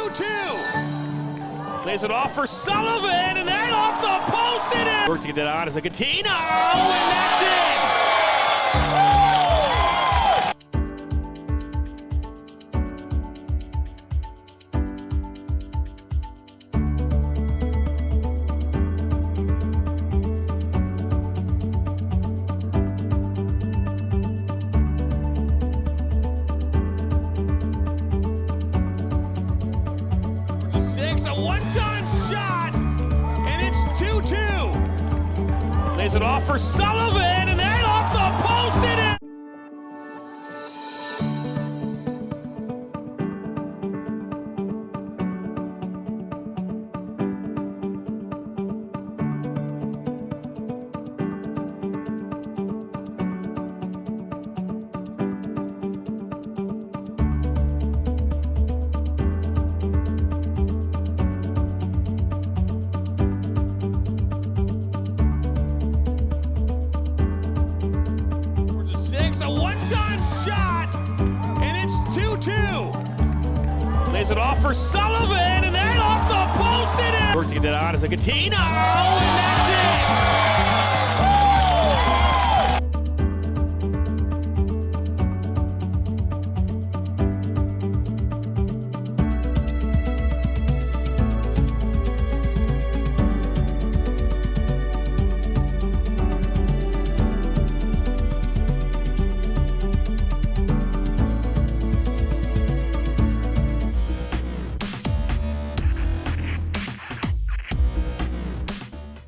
2-2. Lays it off for Sullivan, and then off the post it is. Work to get that on as a Catino, and that's it. A one-time shot, and it's 2-2. Lays it off for Sullivan, and then off the post it is. A one-time shot, and it's 2-2. Lays it off for Sullivan, and then off the post it is. Work to get that on as a Catino, and that's it.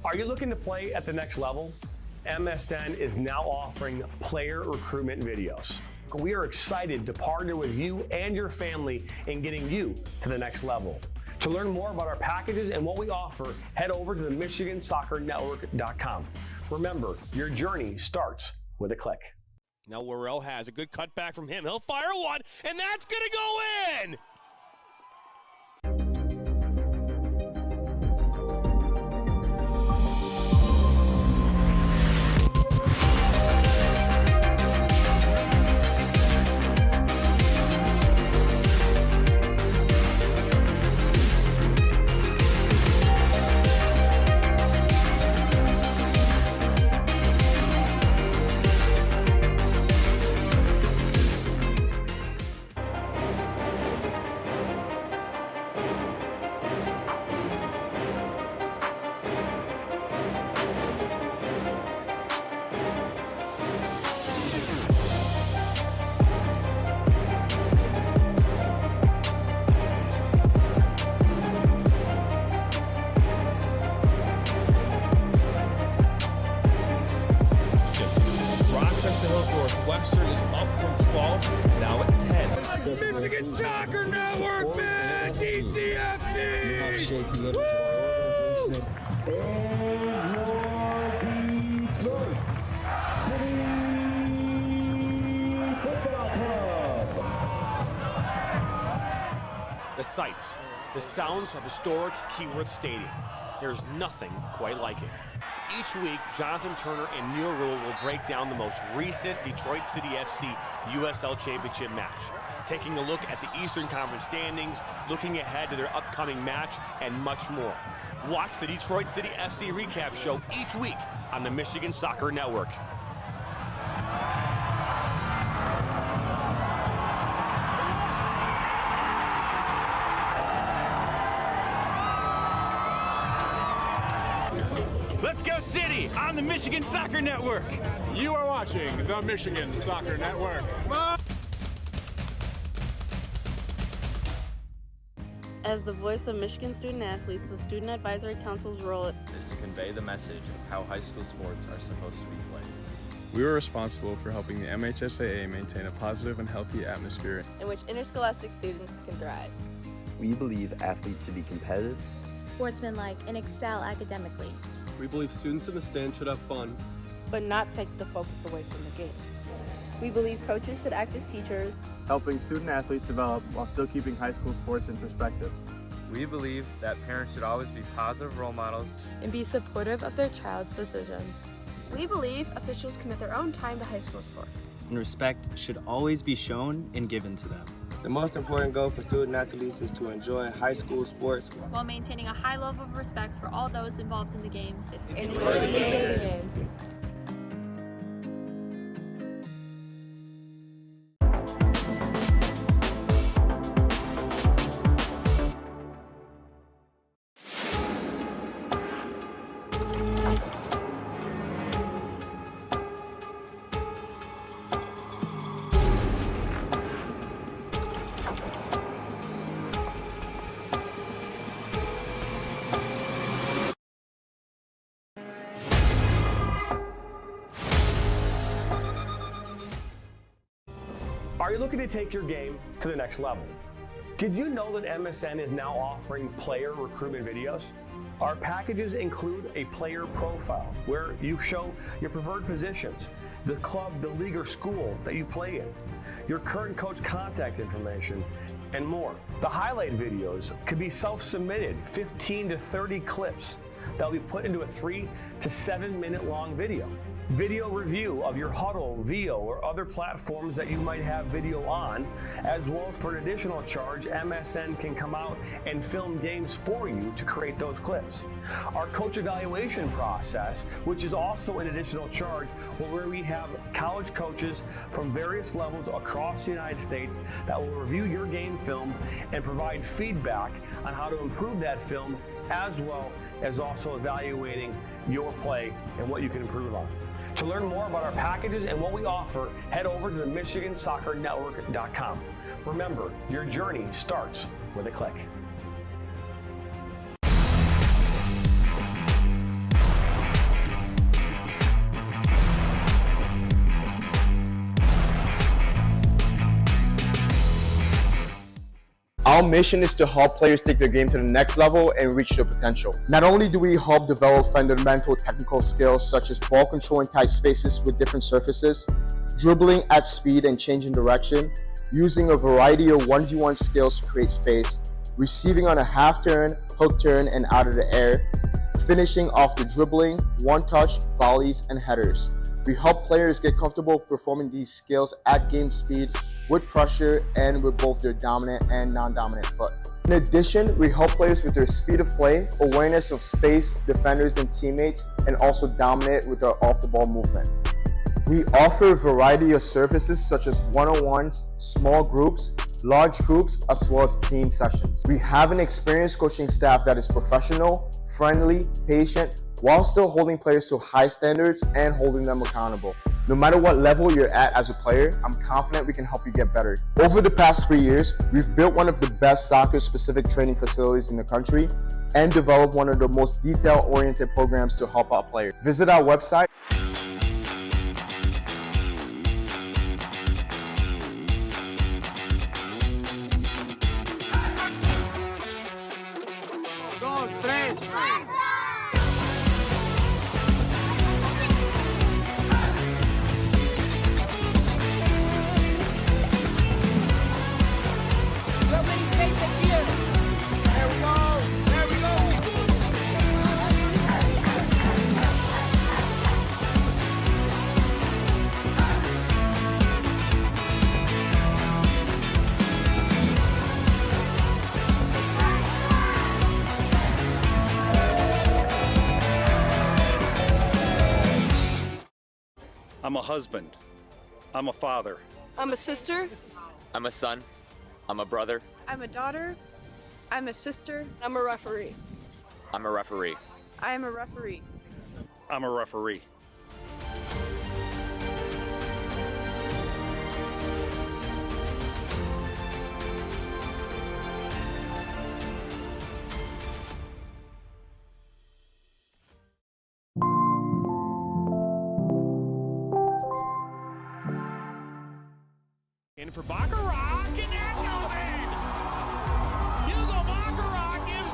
Are you looking to play at the next level? MSN is now offering player recruitment videos. We are excited to partner with you and your family in getting you to the next level. To learn more about our packages and what we offer, head over to the MichiganSoccerNetwork.com. Remember, your journey starts with a click. Now Worrell has a good cutback from him. He'll fire one, and that's going to go in. Northwestern is up from 12, now at 10. Michigan Soccer Network, man! DCFC! Woo! The sights, the sounds of historic Keyworth Stadium. There's nothing quite like it. Each week, Jonathan Turner and Neil Rule will break down the most recent Detroit City FC USL Championship match, taking a look at the Eastern Conference standings, looking ahead to their upcoming match, and much more. Watch the Detroit City FC recap show each week on the Michigan Soccer Network. Let's go City on the Michigan Soccer Network. You are watching the Michigan Soccer Network. As the voice of Michigan student athletes, the Student Advisory Council's role is to convey the message of how high school sports are supposed to be played. We were responsible for helping the MHSAA maintain a positive and healthy atmosphere in which interscholastic students can thrive. We believe athletes should be competitive, sportsmanlike, and excel academically. We believe students in the stand should have fun, but not take the focus away from the game. We believe coaches should act as teachers, helping student athletes develop while still keeping high school sports in perspective. We believe that parents should always be positive role models and be supportive of their child's decisions. We believe officials commit their own time to high school sports. And respect should always be shown and given to them. The most important goal for student athletes is to enjoy high school sports while maintaining a high level of respect for all those involved in the games. Enjoy the game. Are you looking to take your game to the next level? Did you know that MSN is now offering player recruitment videos? Our packages include a player profile where you show your preferred positions, the club, the league, or school that you play in, your current coach contact information, and more. The highlight videos could be self-submitted, 15 to 30 clips that will be put into a 3 to 7 minute long video. Video review of your Huddle, VO, or other platforms that you might have video on, as well as for an additional charge, MSN can come out and film games for you to create those clips. Our coach evaluation process, which is also an additional charge, where we have college coaches from various levels across the United States that will review your game film and provide feedback on how to improve that film, as well as also evaluating your play and what you can improve on. To learn more about our packages and what we offer, head over to the MichiganSoccerNetwork.com. Remember, your journey starts with a click. Our mission is to help players take their game to the next level and reach their potential. Not only do we help develop fundamental technical skills such as ball control in tight spaces with different surfaces, dribbling at speed and changing direction, using a variety of 1v1 skills to create space, receiving on a half turn, hook turn, and out of the air, finishing off the dribbling, one-touch, volleys, and headers. We help players get comfortable performing these skills at game speed, with pressure, and with both their dominant and non-dominant foot. In addition, we help players with their speed of play, awareness of space, defenders and teammates, and also dominate with our off-the-ball movement. We offer a variety of services such as one-on-ones, small groups, large groups, as well as team sessions. We have an experienced coaching staff that is professional, friendly, patient, while still holding players to high standards and holding them accountable. No matter what level you're at as a player, I'm confident we can help you get better. Over the past 3 years, we've built one of the best soccer-specific training facilities in the country and developed one of the most detail-oriented programs to help out players. Visit our website. I'm a husband. I'm a father. I'm a sister. I'm a son. I'm a brother. I'm a daughter. I'm a sister. I'm a referee. I'm a referee. I am a referee. I'm a referee. In for Baccarat, and that goes in! Hugo Baccarat gives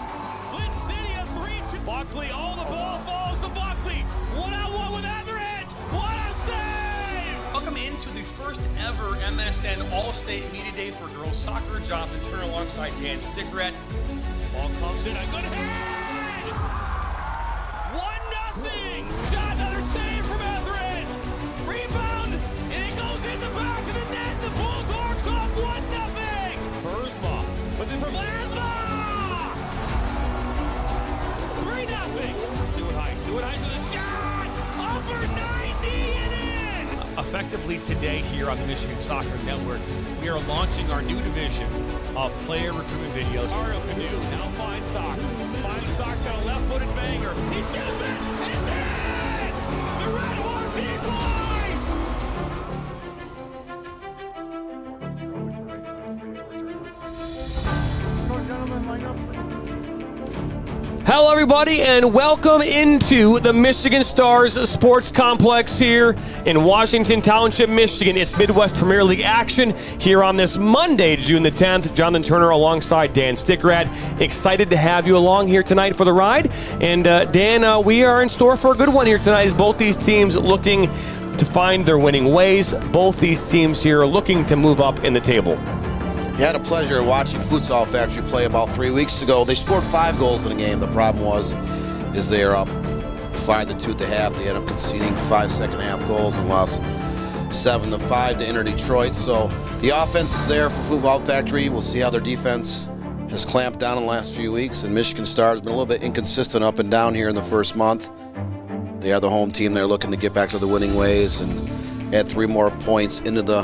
Flint City a 3-2. Buckley, oh, the ball falls to Buckley. 1-on-1 with Etheridge. What a save! Welcome into the first ever MSN All-State Media Day for girls soccer. Jonathan Turner alongside Dan Stickrett. Ball comes in, a good head! 1-0! Shot, another save from Etheridge. Rebound, and it goes in the back of the net. The Bulldogs up 1-0. today here on the Michigan Soccer Network. We are launching our new division of player recruitment videos. Mario Canoe now finds Sock. Sock's got a left-footed banger. He shoots it! It's in! The Red Hawks equalize! Hello, everybody, and welcome into the Michigan Stars Sports Complex here in Washington Township, Michigan. It's Midwest Premier League action here on this Monday, June the 10th. Jonathan Turner alongside Dan Stickrad. Excited to have you along here tonight for the ride. And Dan, we are in store for a good one here tonight as both these teams looking to find their winning ways. Both these teams here are looking to move up in the table. You had a pleasure watching Futsal Factory play about 3 weeks ago. They scored 5 goals in the game. The problem is they are up 5-2 at the half. They ended up conceding 5 second-half goals and lost 7-5 to Inter Detroit. So the offense is there for Futsal Factory. We'll see how their defense has clamped down in the last few weeks. And Michigan Star has been a little bit inconsistent up and down here in the first month. They are the home team. They're looking to get back to the winning ways and add 3 more points into the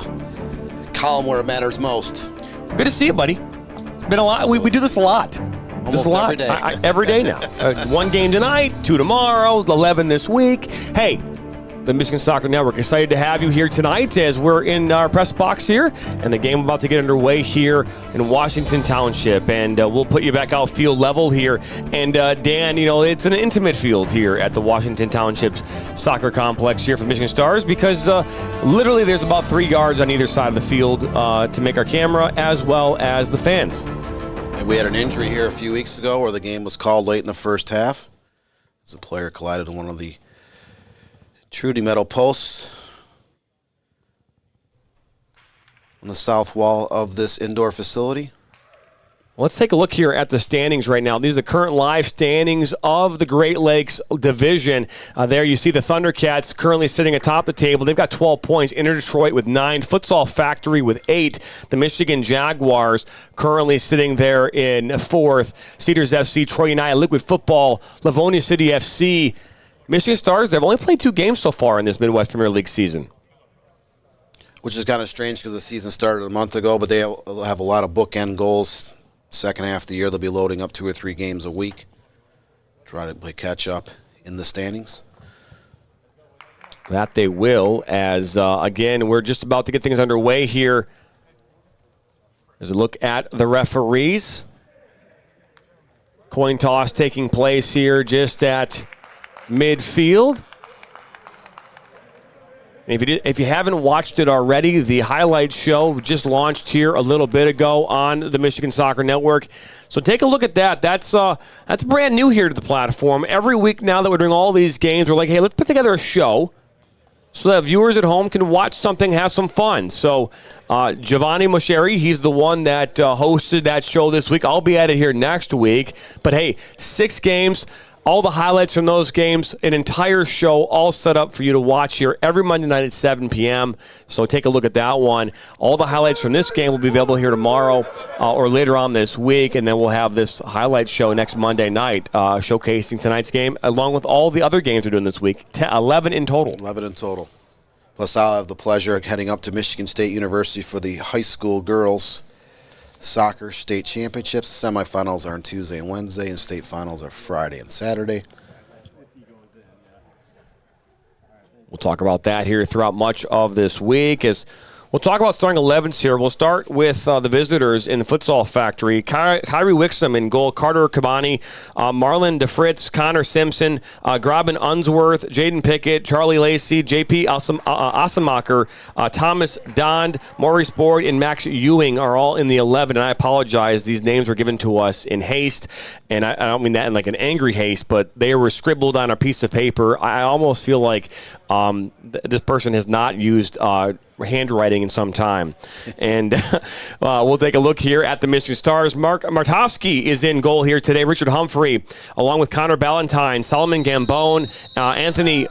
column where it matters most. Good to see you, buddy. It's been a lot. We do this a lot. Almost every day. Every day now. 1 game tonight, 2 tomorrow, 11 this week. Hey, the Michigan Soccer Network, excited to have you here tonight as we're in our press box here and the game about to get underway here in Washington Township. And we'll put you back out field level here. And Dan, you know, it's an intimate field here at the Washington Township Soccer Complex here for the Michigan Stars because literally there's about 3 guards on either side of the field to make our camera as well as the fans. And we had an injury here a few weeks ago where the game was called late in the first half as a player collided in one of the Trudy metal posts on the south wall of this indoor facility. Let's take a look here at the standings right now. These are the current live standings of the Great Lakes Division. There you see the Thundercats currently sitting atop the table. They've got 12 points. Inter Detroit with 9. Futsal Factory with 8. The Michigan Jaguars currently sitting there in 4th. Cedars FC, Troy United, Liquid Football, Livonia City FC. Michigan Stars, they've only played 2 games so far in this Midwest Premier League season. Which is kind of strange because the season started a month ago, but they have a lot of bookend goals. Second half of the year, they'll be loading up 2 or 3 games a week. Try to play catch up in the standings. That they will, as again, we're just about to get things underway here. As a look at the referees. Coin toss taking place here just at midfield. If you haven't watched it already, the highlight show just launched here a little bit ago on the Michigan Soccer Network. So take a look at that. That's brand new here to the platform. Every week now that we're doing all these games, we're like, hey, let's put together a show so that viewers at home can watch something, have some fun. So Giovanni Moscheri, he's the one that hosted that show this week. I'll be at it here next week. But hey, 6 games. All the highlights from those games, an entire show all set up for you to watch here every Monday night at 7 p.m. So take a look at that one. All the highlights from this game will be available here tomorrow or later on this week, and then we'll have this highlight show next Monday night showcasing tonight's game along with all the other games we're doing this week. 11 in total. 11 in total. Plus, I'll have the pleasure of heading up to Michigan State University for the high school girls soccer state championships. Semifinals are on Tuesday and Wednesday, and state finals are Friday and Saturday. We'll talk about that here throughout much of this week. As we'll talk about starting 11s here. We'll start with the visitors in the Futsal Factory. Kyrie Wixom in goal, Carter Kabani, Marlon DeFritz, Connor Simpson, Graben Unsworth, Jaden Pickett, Charlie Lacey, JP Asamacher, Thomas Dond, Maurice Board, and Max Ewing are all in the 11. And I apologize. These names were given to us in haste. And I don't mean that in like an angry haste, but they were scribbled on a piece of paper. I almost feel like this person has not used handwriting in some time. And we'll take a look here at the Michigan Stars. Mark Martovsky is in goal here today. Richard Humphrey, along with Connor Ballantyne, Solomon Gambone, Anthony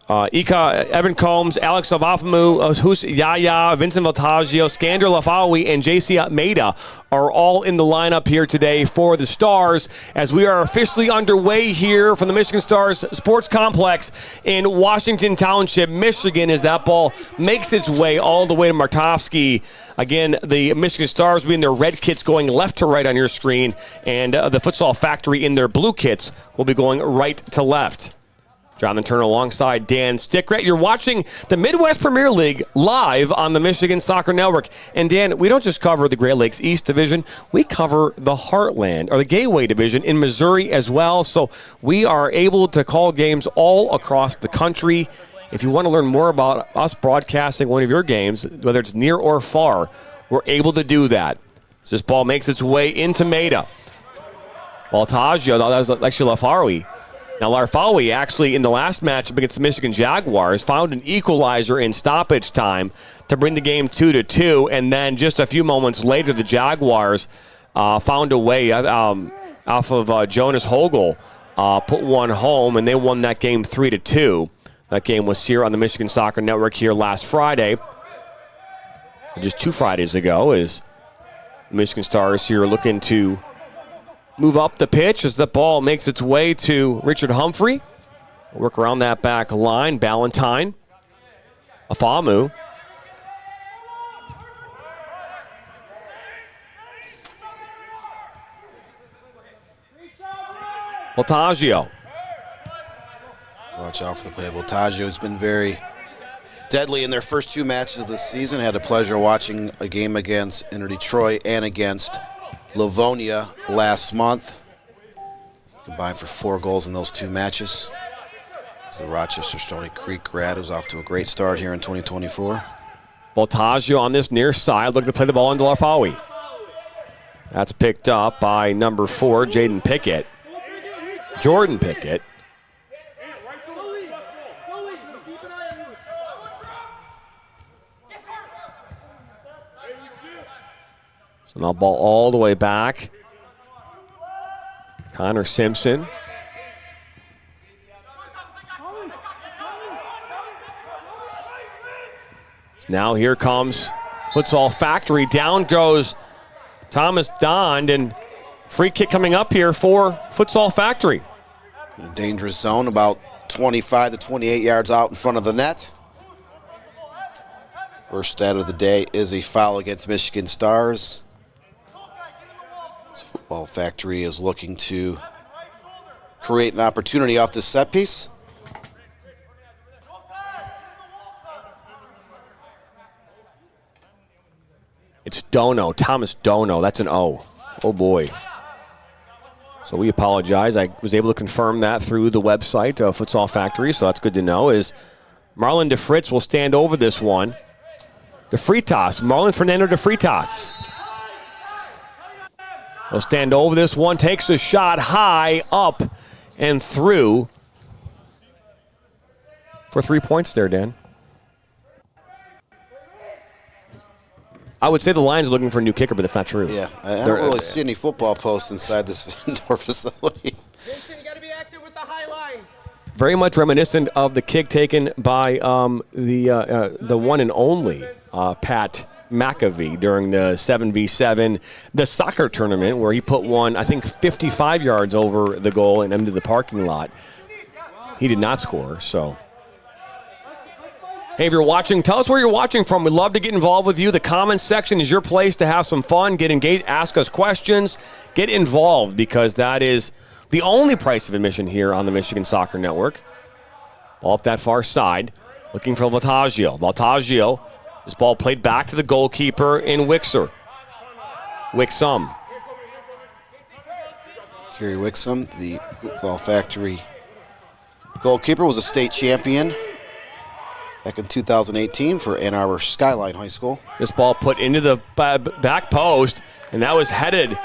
Ika, Evan Combs, Alex Avafamu, Yaya, Vincent Voltaggio, Skander Lafawi, and JC Almeida are all in the lineup here today for the Stars as we are officially underway here from the Michigan Stars Sports Complex in Washington Township, Michigan, as that ball makes its way all the way to Martovsky. Again, the Michigan Stars will be in their red kits going left to right on your screen, and the Futsal Factory in their blue kits will be going right to left. Jonathan Turner alongside Dan Stickrat. You're watching the Midwest Premier League live on the Michigan Soccer Network. And Dan, we don't just cover the Great Lakes East Division. We cover the Heartland, or the Gateway Division in Missouri as well. So we are able to call games all across the country. If you want to learn more about us broadcasting one of your games, whether it's near or far, we're able to do that. So this ball makes its way into Maida. Voltaggio, that was actually Lafawi. Now, Larfawi actually in the last matchup against the Michigan Jaguars found an equalizer in stoppage time to bring the game 2-2, and then just a few moments later, the Jaguars found a way off of Jonas Hogel, put one home, and they won that game 3-2. That game was here on the Michigan Soccer Network here last Friday. Just 2 Fridays ago, is the Michigan Stars here looking to move up the pitch as the ball makes its way to Richard Humphrey. Work around that back line. Ballantyne. Afamu. Voltaggio. Watch out for the play of Voltaggio. It's been very deadly in their first 2 matches of the season. Had the pleasure of watching a game against Inter Detroit and against Livonia last month. Combined for 4 goals in those 2 matches. It's the Rochester Stony Creek grad who's off to a great start here in 2024. Voltaggio on this near side, looking to play the ball into Larfawi. That's picked up by number 4, Jaden Pickett. Jordan Pickett. So now ball all the way back. Connor Simpson. Now here comes Futsal Factory. Down goes Thomas Dond, and free kick coming up here for Futsal Factory. Dangerous zone, about 25 to 28 yards out in front of the net. First stat of the day is a foul against Michigan Stars. This Football Factory is looking to create an opportunity off this set piece. It's Dono, Thomas Dono. That's an O. Oh, boy. So we apologize. I was able to confirm that through the website, Futsal Factory, so that's good to know. Is Marlon DeFritz will stand over this one. DeFritas, Marlon Fernando DeFritas. Will stand over this one, takes a shot high, up, and through for 3 points there, Dan. I would say the Lions are looking for a new kicker, but that's not true. Yeah, I don't really see any football posts inside this indoor facility. Jason, you got to be active with the high line. Very much reminiscent of the kick taken by the one and only Pat McAvee during the 7v7, the soccer tournament, where he put one, I think, 55 yards over the goal and into the parking lot. He did not score, so. Hey, if you're watching, tell us where you're watching from. We'd love to get involved with you. The comments section is your place to have some fun, get engaged, ask us questions, get involved, because that is the only price of admission here on the Michigan Soccer Network. Ball up that far side, looking for Voltaggio. Voltaggio, this ball played back to the goalkeeper in Wixom. Kerry Wixom, the Football Factory goalkeeper, was a state champion back in 2018 for Ann Arbor Skyline High School. This ball put into the back post, and that was headed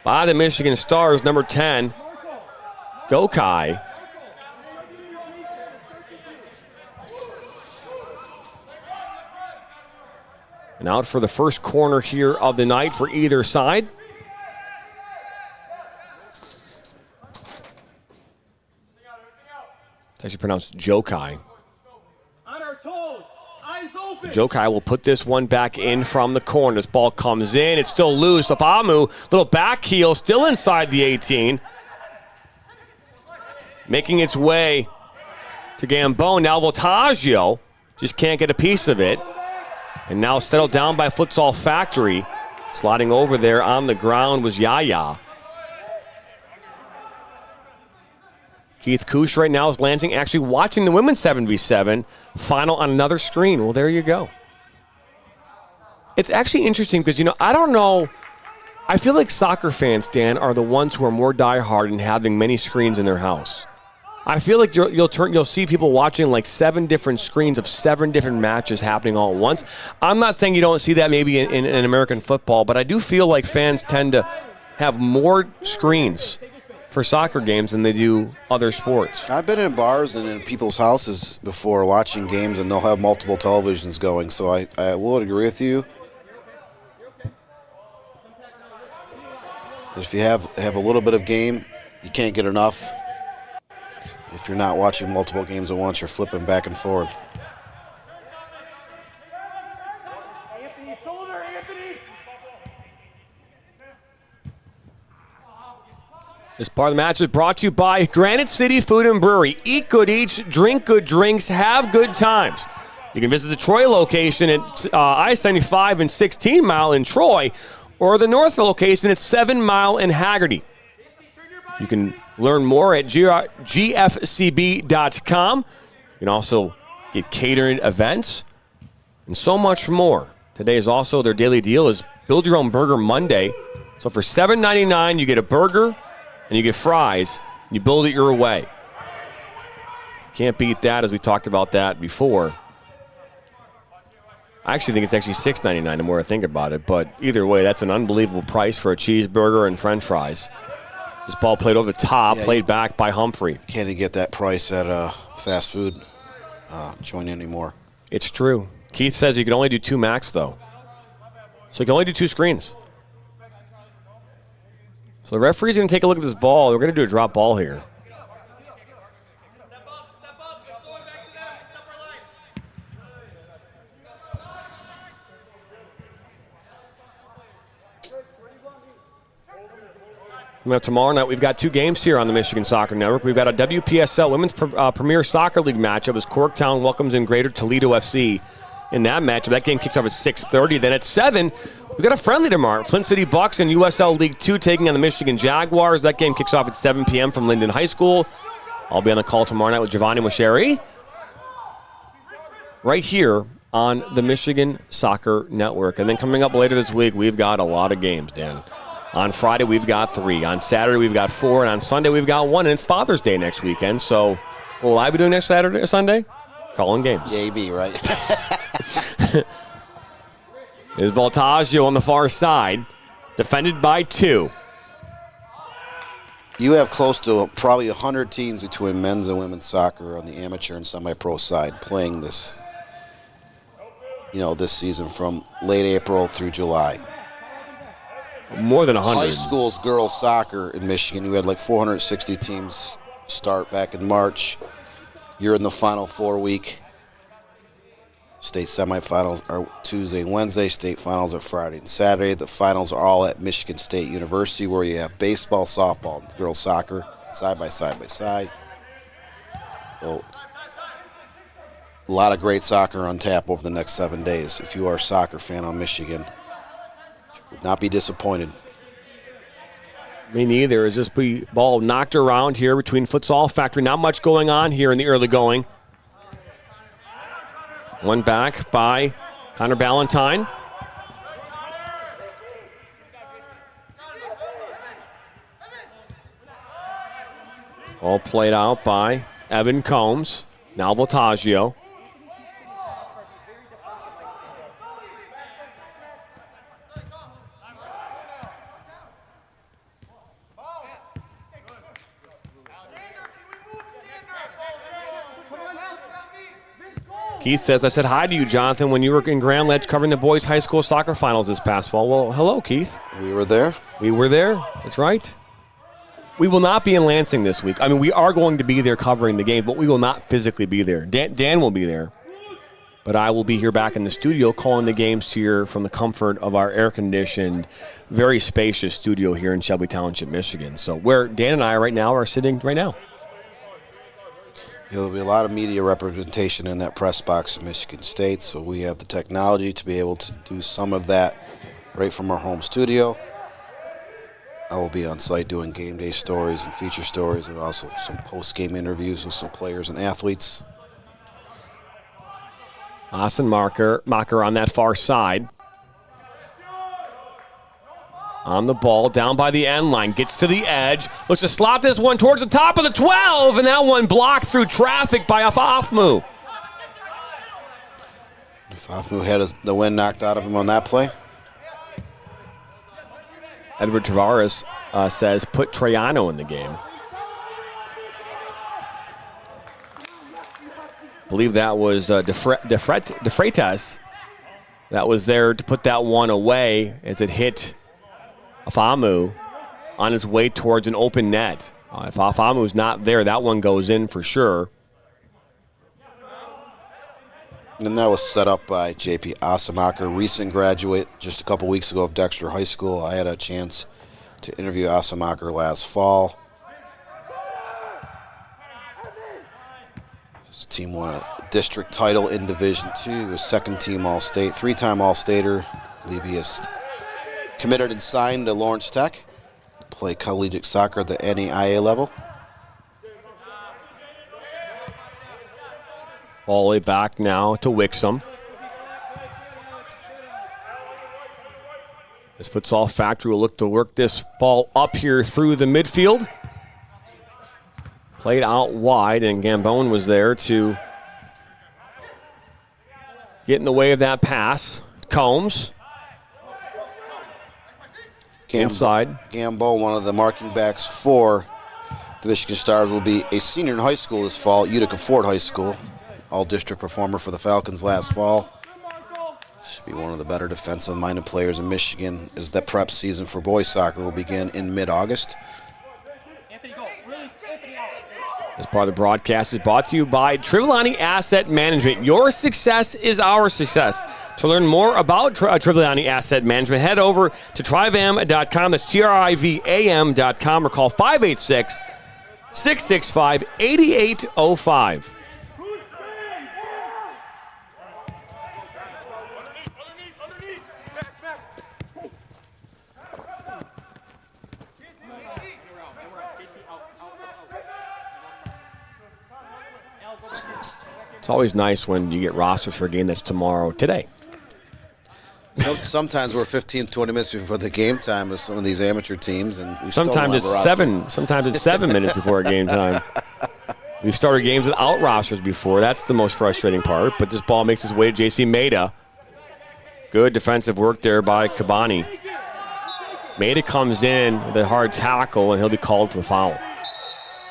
by the Michigan Stars, number 10, Gokai. And out for the first corner here of the night for either side. It's actually pronounced Jokai. On our toes. Eyes open. Jokai will put this one back in from the corner. This ball comes in. It's still loose. Afamu, little back heel, still inside the 18. Making its way to Gambone. Now Voltaggio just can't get a piece of it. And now settled down by Futsal Factory. Sliding over there on the ground was Yaya. Keith Kush right now is Lansing actually watching the women's 7v7 final on another screen. Well, there you go. It's actually interesting because, I don't know. I feel like soccer fans, Dan, are the ones who are more diehard in having many screens in their house. I feel like you'll see people watching like 7 different screens of 7 different matches happening all at once. I'm not saying you don't see that maybe in American football, but I do feel like fans tend to have more screens for soccer games than they do other sports. I've been in bars and in people's houses before watching games, and they'll have multiple televisions going, so I would agree with you. If you have a little bit of game, you can't get enough. If you're not watching multiple games at once, you're flipping back and forth. This part of the match is brought to you by Granite City Food and Brewery. Eat good eats, drink good drinks, have good times. You can visit the Troy location at I-75 and 16 Mile in Troy, or the Northville location at 7 Mile in Haggerty. You can learn more at gfcb.com. You can also get catered events and so much more. Today is also their daily deal is Build Your Own Burger Monday. So for $7.99, you get a burger and you get fries, and you build it your way. Can't beat that, as we talked about that before. I actually think it's actually $6.99 the more I think about it, but either way, that's an unbelievable price for a cheeseburger and french fries. This ball played over the top, played back by Humphrey. Can't even get that price at a fast food joint anymore. It's true. Keith says you can only do 2 max, though. So you can only do 2 screens. So the referee's going to take a look at this ball. We're going to do a drop ball here. Tomorrow night, we've got 2 games here on the Michigan Soccer Network. We've got a WPSL Women's Premier Soccer League matchup as Corktown welcomes in Greater Toledo FC in that matchup. That game kicks off at 6:30. Then at 7, we've got a friendly tomorrow. Flint City Bucks and USL League 2 taking on the Michigan Jaguars. That game kicks off at 7 p.m. from Linden High School. I'll be on the call tomorrow night with Giovanni Mosheri right here on the Michigan Soccer Network. And then coming up later this week, we've got a lot of games, Dan. On Friday, we've got 3. On Saturday, we've got 4. And on Sunday, we've got 1. And it's Father's Day next weekend. So what will I be doing next Saturday or Sunday? Calling games. JB, right? There's Voltaggio on the far side, defended by 2. You have close to probably 100 teams between men's and women's soccer on the amateur and semi-pro side playing this, this season from late April through July. More than 100. High school's girls soccer in Michigan, you had like 460 teams start back in March. You're in the Final 4 week. State semifinals are Tuesday and Wednesday. State finals are Friday and Saturday. The finals are all at Michigan State University, where you have baseball, softball, and girls soccer side by side by side. So, a lot of great soccer on tap over the next 7 days. If you are a soccer fan on Michigan, you would not be disappointed. Me neither. Is this ball knocked around here between Futsal Factory? Not much going on here in the early going. One back by Connor Ballantyne. All played out by Evan Combs. Now Voltaggio. Keith says, I said hi to you, Jonathan, when you were in Grand Ledge covering the boys' high school soccer finals this past fall. Well, hello, Keith. We were there. We were there. That's right. We will not be in Lansing this week. I mean, we are going to be there covering the game, but we will not physically be there. Dan will be there. But I will be here back in the studio calling the games here from the comfort of our air-conditioned, very spacious studio here in Shelby Township, Michigan. So where Dan and I right now are sitting right now. There'll be a lot of media representation in that press box at Michigan State, so we have the technology to be able to do some of that right from our home studio. I will be on site doing game day stories and feature stories and also some post-game interviews with some players and athletes. Austin Macher on that far side. On the ball, down by the end line, gets to the edge, looks to slot this one towards the top of the 12, and that one blocked through traffic by Afafmu. Afafmu had the wind knocked out of him on that play. Edward Tavares says, put Troiano in the game. I believe that was De Freitas that was there to put that one away as it hit Afamu on his way towards an open net. If Afamu's not there, that one goes in for sure. And that was set up by J.P. Asamacher, recent graduate just a couple weeks ago of Dexter High School. I had a chance to interview Asamacher last fall. His team won a district title in Division II. He was second-team All-State, three-time All-Stater. I believe he is committed and signed to Lawrence Tech to play collegiate soccer at the NAIA level. All the way back now to Wixom. This Futsal Factory will look to work this ball up here through the midfield. Played out wide, and Gambone was there to get in the way of that pass. Combs. Inside. Gambone, one of the marking backs for the Michigan Stars, will be a senior in high school this fall at Utica Ford High School. All-district performer for the Falcons last fall. Should be one of the better defensive-minded players in Michigan as that prep season for boys soccer will begin in mid-August. This part of the broadcast is brought to you by Trivellani Asset Management. Your success is our success. To learn more about Trivellani Asset Management, head over to trivam.com. That's TRIVAM.com, or call 586-665-8805. It's always nice when you get rosters for a game that's today. Sometimes we're 15, 20 minutes before the game time with some of these amateur teams, and we sometimes it's 7 minutes before a game time. We've started games without rosters before. That's the most frustrating part. But this ball makes its way to J.C. Maida. Good defensive work there by Kabani. Maida comes in with a hard tackle, and he'll be called for the foul.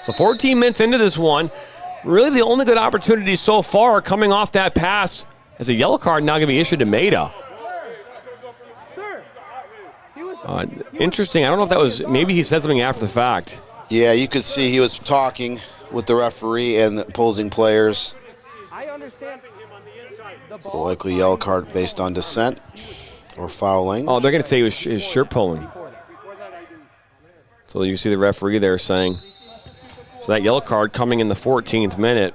So 14 minutes into this one. Really the only good opportunity so far coming off that pass as a yellow card now going to be issued to Maida. Interesting. I don't know if that was, maybe he said something after the fact. Yeah, you could see he was talking with the referee and the opposing players. So likely yellow card based on dissent or fouling. Oh, they're going to say he was his shirt pulling. So you see the referee there saying, so that yellow card coming in the 14th minute.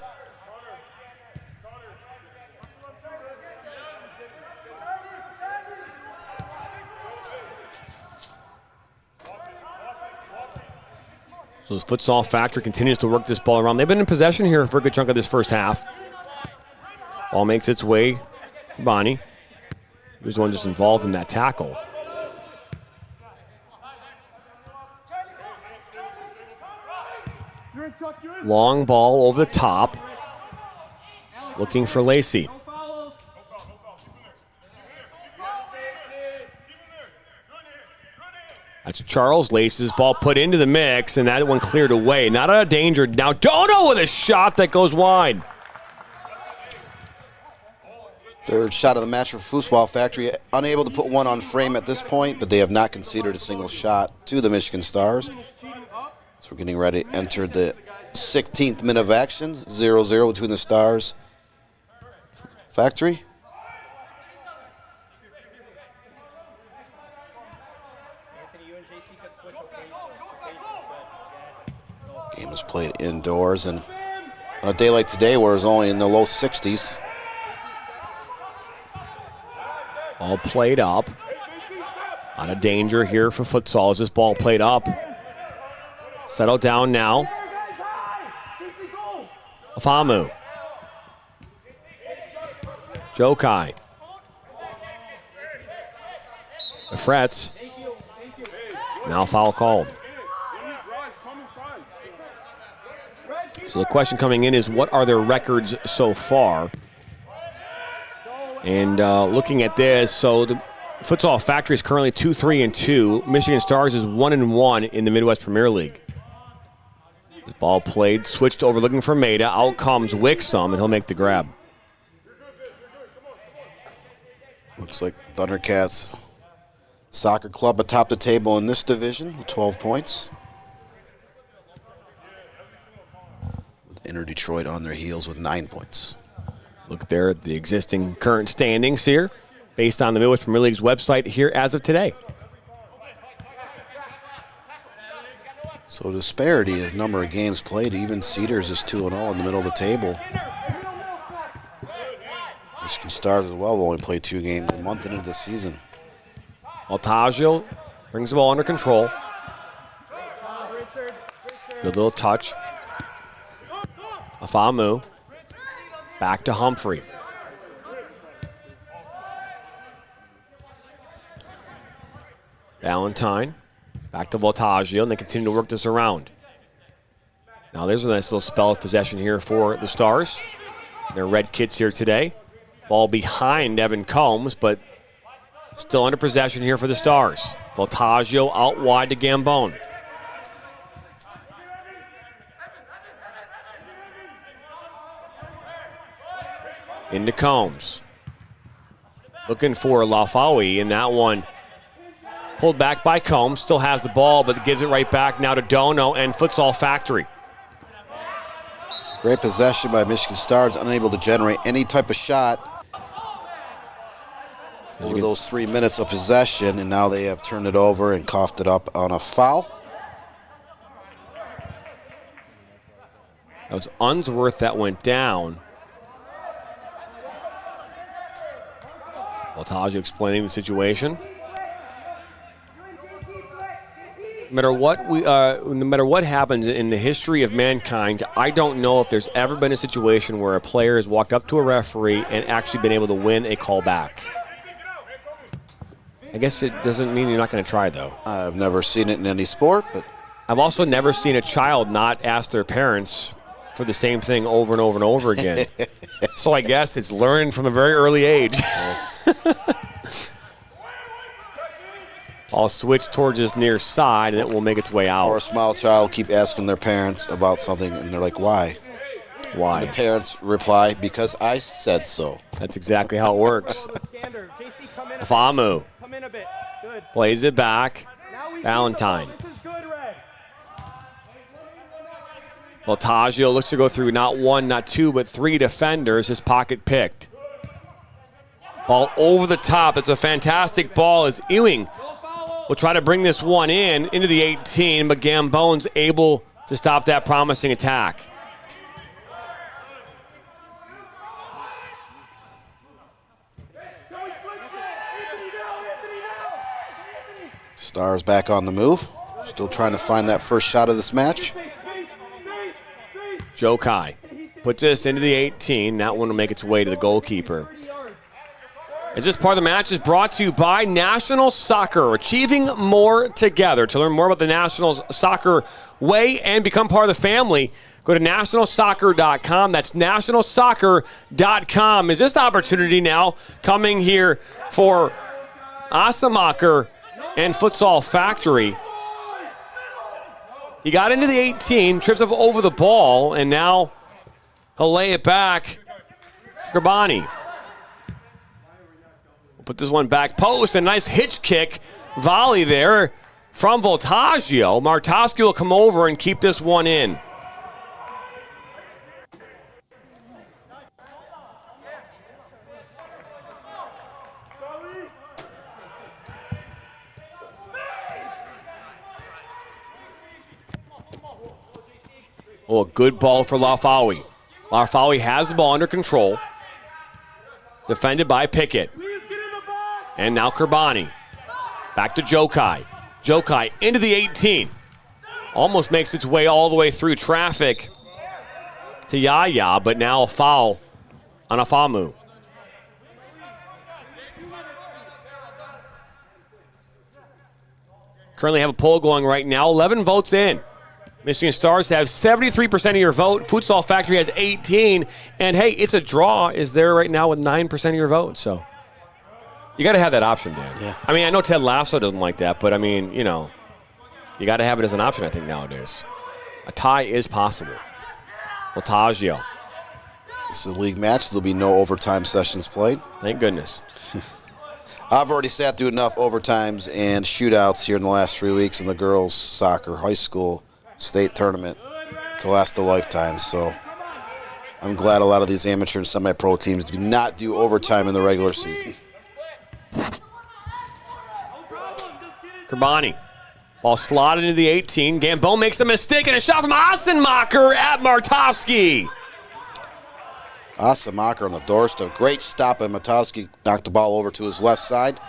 So this Futsal Factory continues to work this ball around. They've been in possession here for a good chunk of this first half. Ball makes its way to Bonnie. He was the one just involved in that tackle. Long ball over the top. Looking for Lacey. That's Charles. Lacey's ball put into the mix, and that one cleared away. Not out of danger. Now Dono with a shot that goes wide. Third shot of the match for Futsal Factory. Unable to put one on frame at this point, but they have not conceded a single shot to the Michigan Stars. So we're getting ready to enter the 16th minute of action. 0-0 between the Stars. Factory. Game is played indoors, and on a day like today where it's only in the low 60s. All played up. Out of danger here for futsal as this ball played up. Settle down now. Afamu. Jokai. The frets. Now foul called. So the question coming in is, what are their records so far? And looking at this, so the Futsal Factory is currently 2-3-2. Michigan Stars is 1-1 in the Midwest Premier League. This ball played, switched over looking for Maida. Out comes Wixom, and he'll make the grab. Looks like Thundercats Soccer Club atop the table in this division with 12 points. With Inter Detroit on their heels with 9 points. Look there at the existing current standings here, based on the Midwest Premier League's website here as of today. So disparity is number of games played. Even Cedars is 2-0 in the middle of the table. Michigan Stars as well will only play 2 games a month into the season. Altagio brings the ball under control. Good little touch. Afamu. Back to Humphrey. Valentine. Back to Voltaggio, and they continue to work this around. Now there's a nice little spell of possession here for the Stars. Their red kits here today. Ball behind Evan Combs, but still under possession here for the Stars. Voltaggio out wide to Gambone. Into Combs. Looking for Lafawi, and that one pulled back by Combs. Still has the ball, but gives it right back now to Dono and Futsal Factory. Great possession by Michigan Stars, unable to generate any type of shot over those 3 minutes of possession, and now they have turned it over and coughed it up on a foul. That was Unsworth that went down. Voltaggio explaining the situation. No matter what happens in the history of mankind, I don't know if there's ever been a situation where a player has walked up to a referee and actually been able to win a call back. I guess it doesn't mean you're not going to try, though. I've never seen it in any sport, but I've also never seen a child not ask their parents for the same thing over and over and over again. So I guess it's learned from a very early age. I'll switch towards this near side, and it will make its way out. Or a small child keep asking their parents about something, and they're like, why? Why? And the parents reply, because I said so. That's exactly how it works. Afamu plays it back. Valentine. Voltaggio looks to go through not 1, not 2, but 3 defenders. His pocket picked. Ball over the top. It's a fantastic ball as Ewing will try to bring this one into the 18, but Gambone's able to stop that promising attack. Stars back on the move. Still trying to find that first shot of this match. Jokai puts this into the 18. That one will make its way to the goalkeeper. As this part of the match is brought to you by National Soccer, achieving more together. To learn more about the National Soccer way and become part of the family, go to nationalsoccer.com. That's nationalsoccer.com. Is this opportunity now coming here for Asamacher and Futsal Factory? He got into the 18, trips up over the ball, and now he'll lay it back to Garbani. Put this one back post, a nice hitch kick volley there from Voltaggio. Martowski will come over and keep this one in. Oh, a good ball for Lafawi. Lafawi has the ball under control. Defended by Pickett. And now Kerbani. Back to Jokai. Jokai into the 18. Almost makes its way all the way through traffic to Yaya, but now a foul on Afamu. Currently have a poll going right now. 11 votes in. Michigan Stars have 73% of your vote. Futsal Factory has 18. And, hey, it's a draw is there right now with 9% of your vote. So you got to have that option, Dan. Yeah. I mean, I know Ted Lasso doesn't like that, but, I mean, you know, you got to have it as an option, I think, nowadays. A tie is possible. Voltaggio. This is a league match. There'll be no overtime sessions played. Thank goodness. I've already sat through enough overtimes and shootouts here in the last 3 weeks in the girls' soccer high school state tournament to last a lifetime. So I'm glad a lot of these amateur and semi-pro teams do not do overtime in the regular season. Kerbani. Ball slotted into the 18. Gambon makes a mistake and a shot from Assenmacher at Martowski. Assenmacher on the doorstep. Great stop, and Martowski knocked the ball over to his left side.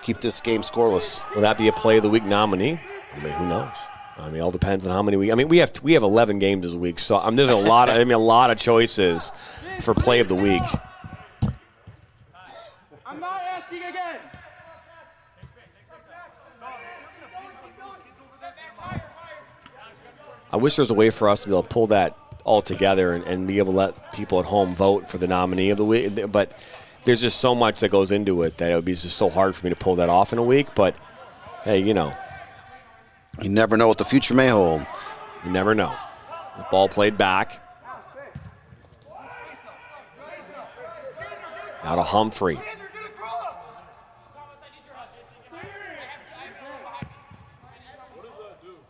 Keep this game scoreless. Will that be a play of the week nominee? I mean, who knows? I mean, it all depends on how many we have 11 games this week, so there's a lot of a lot of choices for play of the week. I'm not asking again. I wish there was a way for us to be able to pull that all together and be able to let people at home vote for the nominee of the week, but there's just so much that goes into it that it would be just so hard for me to pull that off in a week. But hey, you know. You never know what the future may hold. You never know. The ball played back. Now to Humphrey.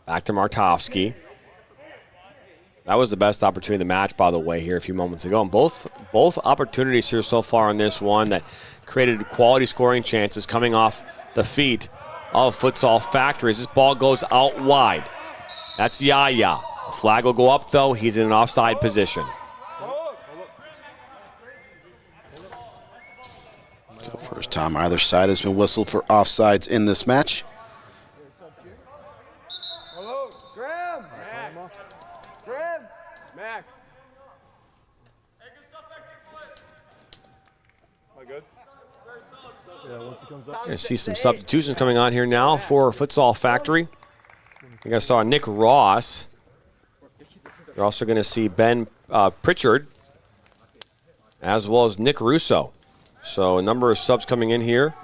Back to Martowski. That was the best opportunity of the match, by the way, here a few moments ago. And both opportunities here so far in this one that created quality scoring chances coming off the feet of Futsal Factory. This ball goes out wide. That's Yaya. The flag will go up, though. He's in an offside position. So first time either side has been whistled for offsides in this match. I see some substitutions coming on here now for Futsal Factory. You're going to start Nick Ross. You're also going to see Ben Pritchard, as well as Nick Russo. So a number of subs coming in here.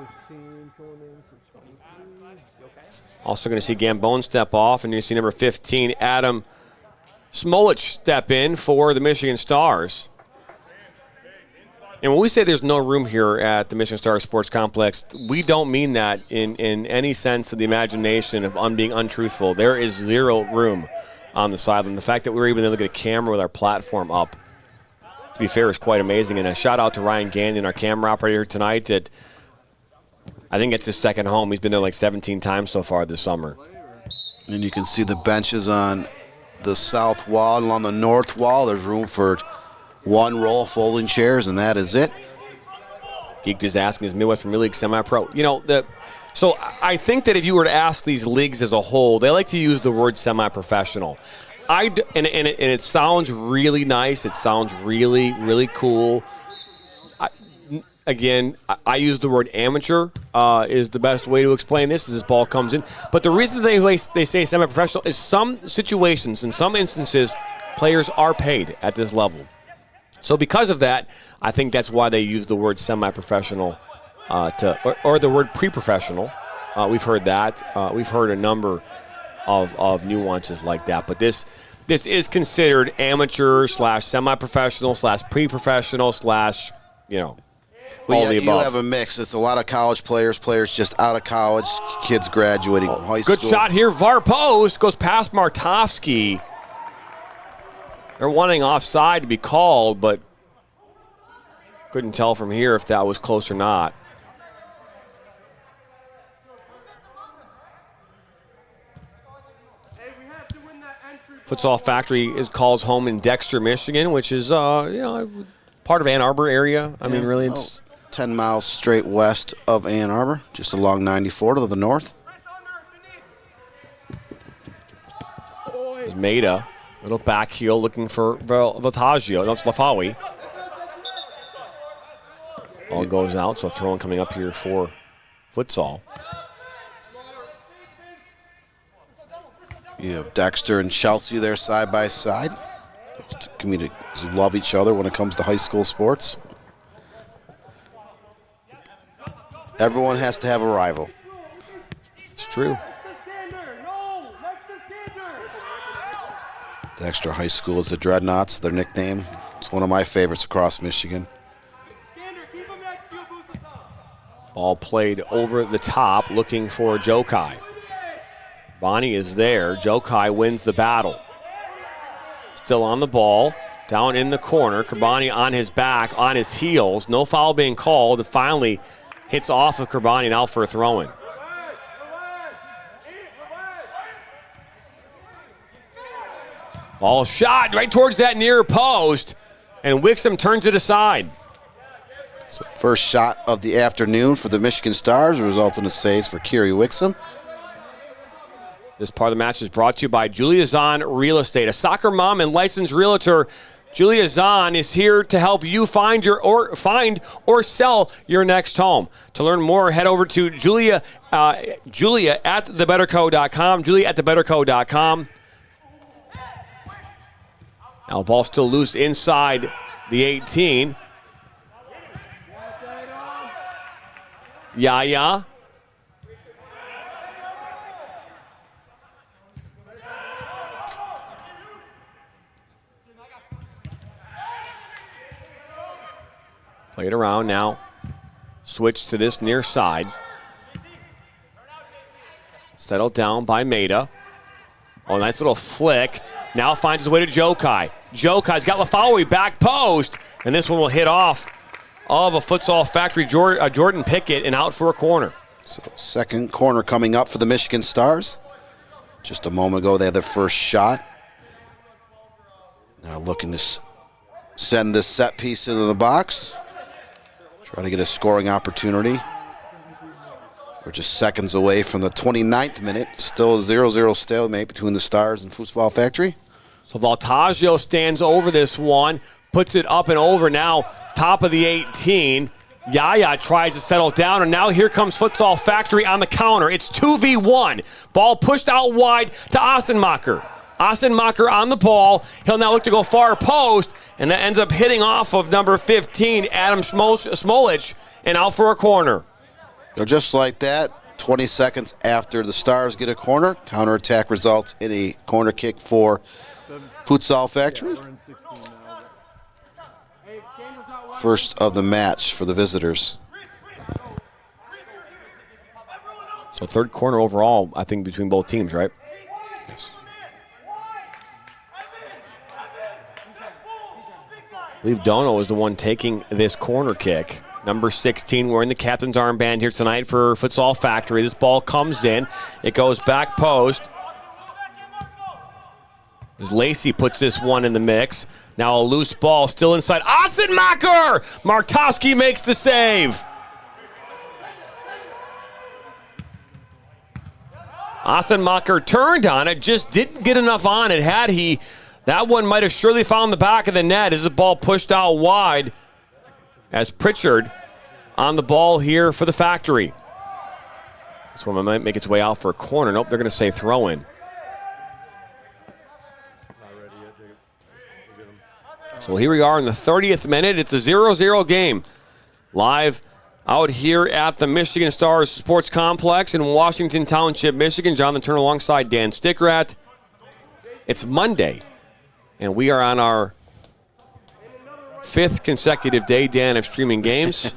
Also going to see Gambone step off, and you see number 15, Adam Smolich, step in for the Michigan Stars. And when we say there's no room here at the Michigan Stars Sports Complex, we don't mean that in any sense of the imagination of being untruthful. There is zero room on the sideline. The fact that we were even able to get a camera with our platform up, to be fair, is quite amazing. And a shout out to Ryan Gandon, our camera operator tonight. That I think it's his second home. He's been there like 17 times so far this summer. And you can see the benches on the south wall, and along the north wall, there's room for one row of folding chairs, and that is it. Geek is asking, is Midwest Premier League semi-pro? You know, so I think that if you were to ask these leagues as a whole, they like to use the word semi-professional. And it sounds really nice. It sounds really, really cool. I use the word amateur is the best way to explain this as this ball comes in. But the reason they say semi-professional is some situations, in some instances, players are paid at this level. So because of that, I think that's why they use the word semi-professional or the word pre-professional. We've heard that. We've heard a number of nuances like that. But this is considered amateur / semi-professional / pre-professional / Well, all the you above. have a mix. It's a lot of college players just out of college, kids graduating from high school. Good shot here. VAR post goes past Martovsky. They're wanting offside to be called, but couldn't tell from here if that was close or not. Futsal Factory calls home in Dexter, Michigan, which is part of Ann Arbor area. I mean, really, it's 10 miles straight west of Ann Arbor, just along 94 to the north. There's Maida, little back heel looking for Vataggio. No, it's Lafawi. Ball goes out, so throwing coming up here for Futsal. You have Dexter and Chelsea there side by side. Communities love each other when it comes to high school sports. Everyone has to have a rival. It's true. Dexter High School is the Dreadnoughts, their nickname. It's one of my favorites across Michigan. Ball played over the top, looking for Jokai. Bonnie is there. Jokai wins the battle. Still on the ball, down in the corner. Kerbani on his back, on his heels. No foul being called. It finally hits off of Kerbani now for a throw-in. Ball shot right towards that near post, and Wixom turns it aside. So first shot of the afternoon for the Michigan Stars, results in a save for Kiri Wixom. This part of the match is brought to you by Julia Zahn Real Estate, a soccer mom and licensed realtor. Julia Zahn is here to help you find or sell your next home. To learn more, head over to Julia at thebetterco.com. Julia at thebetterco.com. Now ball still loose inside the 18. Yaya. Play it around now. Switch to this near side. Settled down by Maida. Oh, nice little flick. Now finds his way to Jokai. Jokai's got Lafawi back post, and this one will hit off of a Futsal Factory Jordan Pickett and out for a corner. So second corner coming up for the Michigan Stars. Just a moment ago, they had their first shot. Now looking to send this set piece into the box. Trying to get a scoring opportunity. We're just seconds away from the 29th minute. Still a 0-0 stalemate between the Stars and Futsal Factory. So Valtaggio stands over this one, puts it up and over now, top of the 18. Yaya tries to settle down, and now here comes Futsal Factory on the counter. It's 2v1. Ball pushed out wide to Ossenmacher. Ossenmacher on the ball. He'll now look to go far post, and that ends up hitting off of number 15, Adam Smolich, and out for a corner. So just like that, 20 seconds after the Stars get a corner, counterattack results in a corner kick for Futsal Factory. First of the match for the visitors. So third corner overall, I think, between both teams, right? Yes. I believe Dono is the one taking this corner kick. Number 16 wearing the captain's armband here tonight for Futsal Factory. This ball comes in. It goes back post. As Lacey puts this one in the mix. Now a loose ball still inside. Ossenmacher! Martovsky makes the save. Ossenmacher turned on it, just didn't get enough on it. Had he, that one might have surely found the back of the net as the ball pushed out wide. As Pritchard on the ball here for the Factory. This one might make its way out for a corner. Nope, they're going to say throw in. So here we are in the 30th minute. It's a 0-0 game. Live out here at the Michigan Stars Sports Complex in Washington Township, Michigan. Jonathan Turner alongside Dan Stickrat. It's Monday, and we are on our 5th consecutive day, Dan, of streaming games.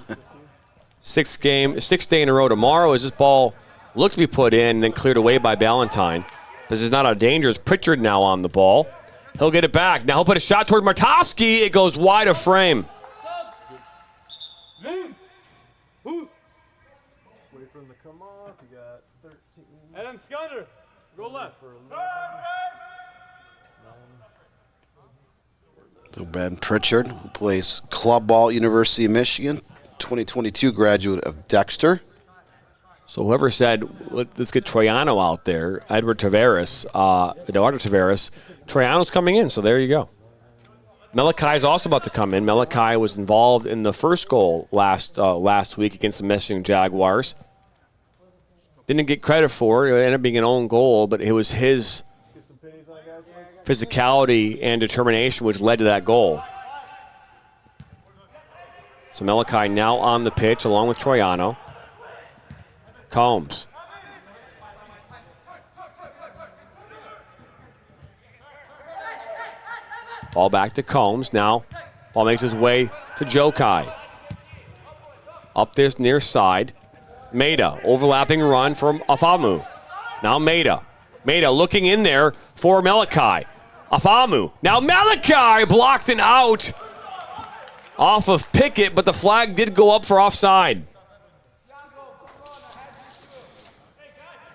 Sixth day in a row tomorrow as this ball looked to be put in and then cleared away by Ballantyne. This is not a danger. It's Pritchard now on the ball. He'll get it back. Now he'll put a shot toward Martovsky. It goes wide of frame. Wait for him to come off. You got 13. And then Scudder, go left. So Ben Pritchard, who plays club ball at University of Michigan, 2022 graduate of Dexter. So whoever said, let's get Troiano out there, Eduardo Taveras, Troiano's coming in, so there you go. Malachi's also about to come in. Malachi was involved in the first goal last week against the Michigan Jaguars. Didn't get credit for it. It ended up being an own goal, but it was his physicality and determination which led to that goal. So Malachi now on the pitch along with Troiano. Combs. Ball back to Combs. Now ball makes its way to Jokai. Up this near side. Maida, overlapping run from Afamu. Now Maida. Maida looking in there for Malachi. Afamu. Now Malachi blocked and out off of Pickett, but the flag did go up for offside.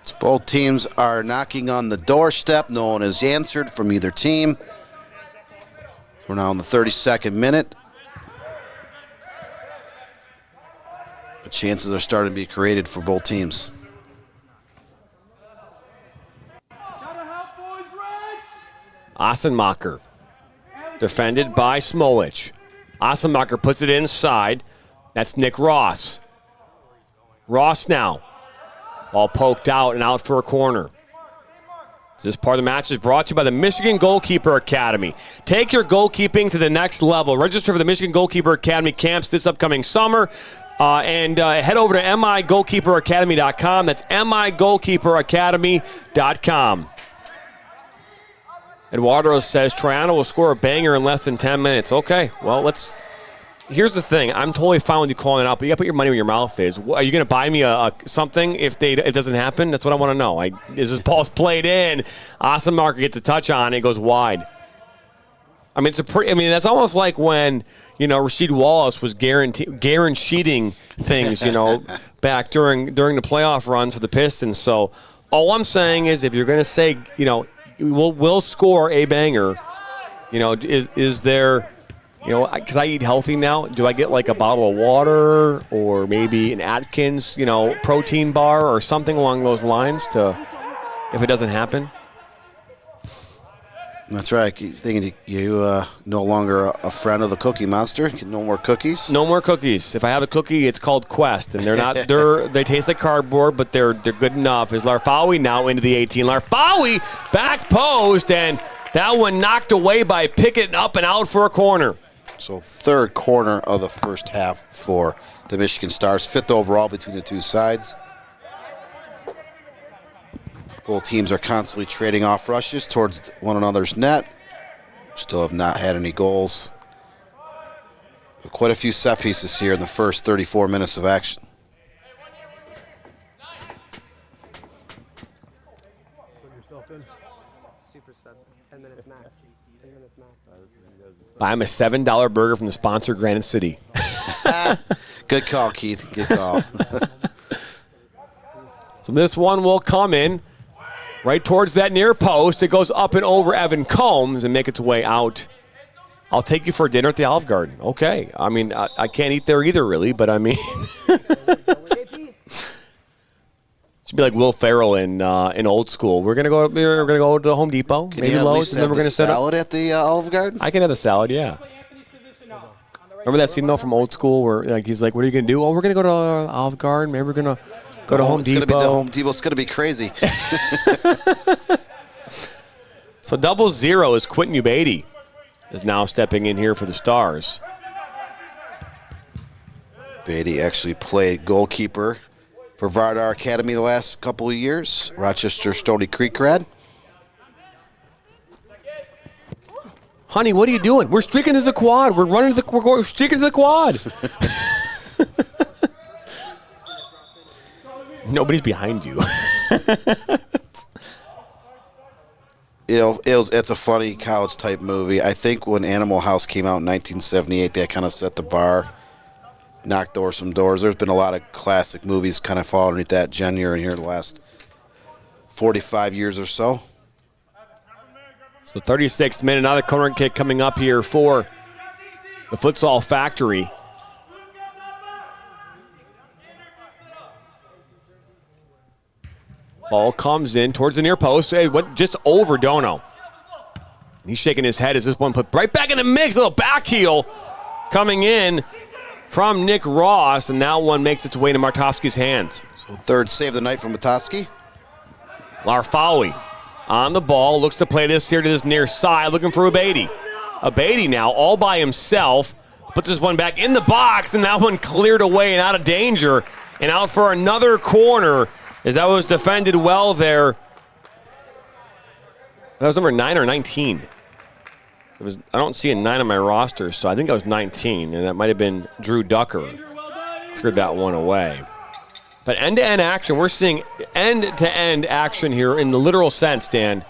So both teams are knocking on the doorstep. No one has answered from either team. We're now in the 32nd minute. The chances are starting to be created for both teams. Ossenmacher, defended by Smolich. Ossenmacher puts it inside. That's Nick Ross. Ross now. Ball poked out and out for a corner. This part of the match is brought to you by the Michigan Goalkeeper Academy. Take your goalkeeping to the next level. Register for the Michigan Goalkeeper Academy camps this upcoming summer. And head over to migoalkeeperacademy.com. That's migoalkeeperacademy.com. Eduardo says Troiano will score a banger in less than 10 minutes. Okay, well, here's the thing. I'm totally fine with you calling it out, but you got to put your money where your mouth is. Are you going to buy me something if it doesn't happen? That's what I want to know. Is this ball's played in? Ossenmacher gets a touch on it. It goes wide. I mean, that's almost like when, Rasheed Wallace was guaranteeing things, back during the playoff runs for the Pistons. So all I'm saying is if you're going to say, we'll score a banger, is there, because I eat healthy now, do I get like a bottle of water or maybe an Atkins, protein bar or something along those lines if it doesn't happen? That's right. Thinking you no longer a friend of the Cookie Monster. No more cookies. No more cookies. If I have a cookie, it's called Quest, and they're not. They taste like cardboard, but they're good enough. Is Larfawi now into the 18? Larfawi back post, and that one knocked away by Pickett, up and out for a corner. So third corner of the first half for the Michigan Stars. Fifth overall between the two sides. Both teams are constantly trading off rushes towards one another's net. Still have not had any goals. But quite a few set pieces here in the first 34 minutes of action. Super set. 10 minutes max. 10 minutes max. Buy him a $7 burger from the sponsor, Granite City. Good call, Keith. Good call. So this one will come in right towards that near post. It goes up and over Evan Combs and make its way out. I'll take you for dinner at the Olive Garden. Okay. I mean, I can't eat there either, really, but I mean. Should be like Will Ferrell in Old School. We're gonna go to Home Depot, maybe Lowe's, and then we're gonna set up salad at the Olive Garden. I can have the salad, yeah. Remember that scene though from Old School where he's like, "What are you gonna do?" Oh, we're gonna go to Olive Garden. Maybe we're gonna go to Home Depot. It's gonna be the Home Depot. It's gonna be crazy. So 0-0 is Quentin Ubaidi is now stepping in here for the Stars. Beatty actually played goalkeeper for Vardar Academy the last couple of years. Rochester Stony Creek grad. Honey, what are you doing? We're streaking to the quad. We're streaking to the quad. Nobody's behind you. It's a funny college type movie. I think when Animal House came out in 1978, that kind of set the bar, knocked over some doors. There's been a lot of classic movies kind of fall underneath that genre in here the last 45 years or so. So 36th minute, another corner kick coming up here for the Futsal Factory. Ball comes in towards the near post. It went just over Dono. He's shaking his head as this one put right back in the mix. A little back heel coming in from Nick Ross, and that one makes its way to Martovsky's hands. So third save of the night from Matowski. Larfawi on the ball, looks to play this here to this near side, looking for Ubaidi. Ubaidi now all by himself, puts this one back in the box, and that one cleared away and out of danger, and out for another corner. As that was defended well there. That was number 9 or 19. I don't see a 9 on my roster, so I think that was 19, and that might have been Drew Ducker. Cleared that one away. But end-to-end action, we're seeing end-to-end action here in the literal sense, Dan.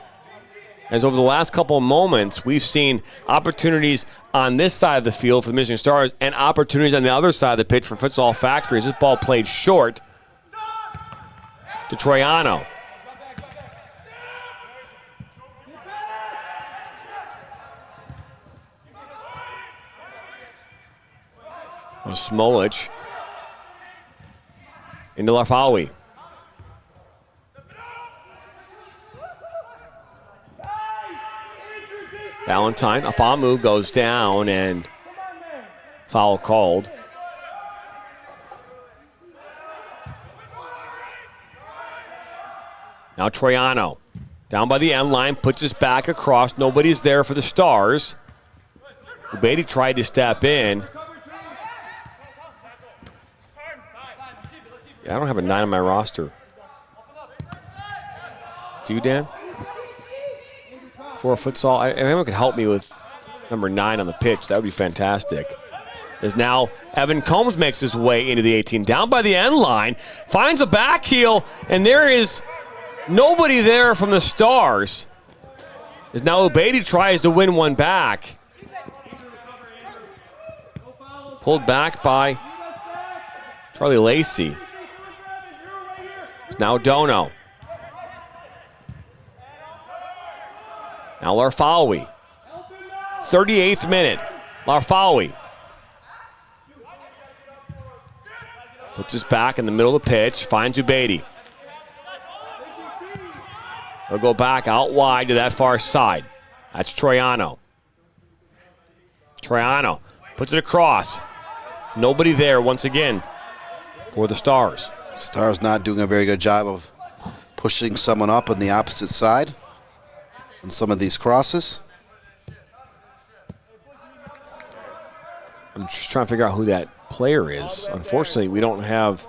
As over the last couple of moments, we've seen opportunities on this side of the field for the Michigan Stars and opportunities on the other side of the pitch for Futsal Factory. As this ball played short to Troiano. Smolich into Larfawi. Valentine, Afamu goes down and foul called. Now Troiano, down by the end line, puts his back across. Nobody's there for the Stars. Ubaidi tried to step in. I don't have a 9 on my roster. Do you, Dan? For a futsal, if anyone could help me with number 9 on the pitch, that would be fantastic. As now Evan Combs makes his way into the 18, down by the end line, finds a back heel, and there is nobody there from the Stars. As now Ubaidi tries to win one back. Pulled back by Charlie Lacey. Now Dono. Now Larfawi. 38th minute. Larfawi. Puts his back in the middle of the pitch. Finds Ubaidi. He'll go back out wide to that far side. That's Troiano. Troiano puts it across. Nobody there once again for the Stars. Stars not doing a very good job of pushing someone up on the opposite side on some of these crosses. I'm just trying to figure out who that player is. Unfortunately, we have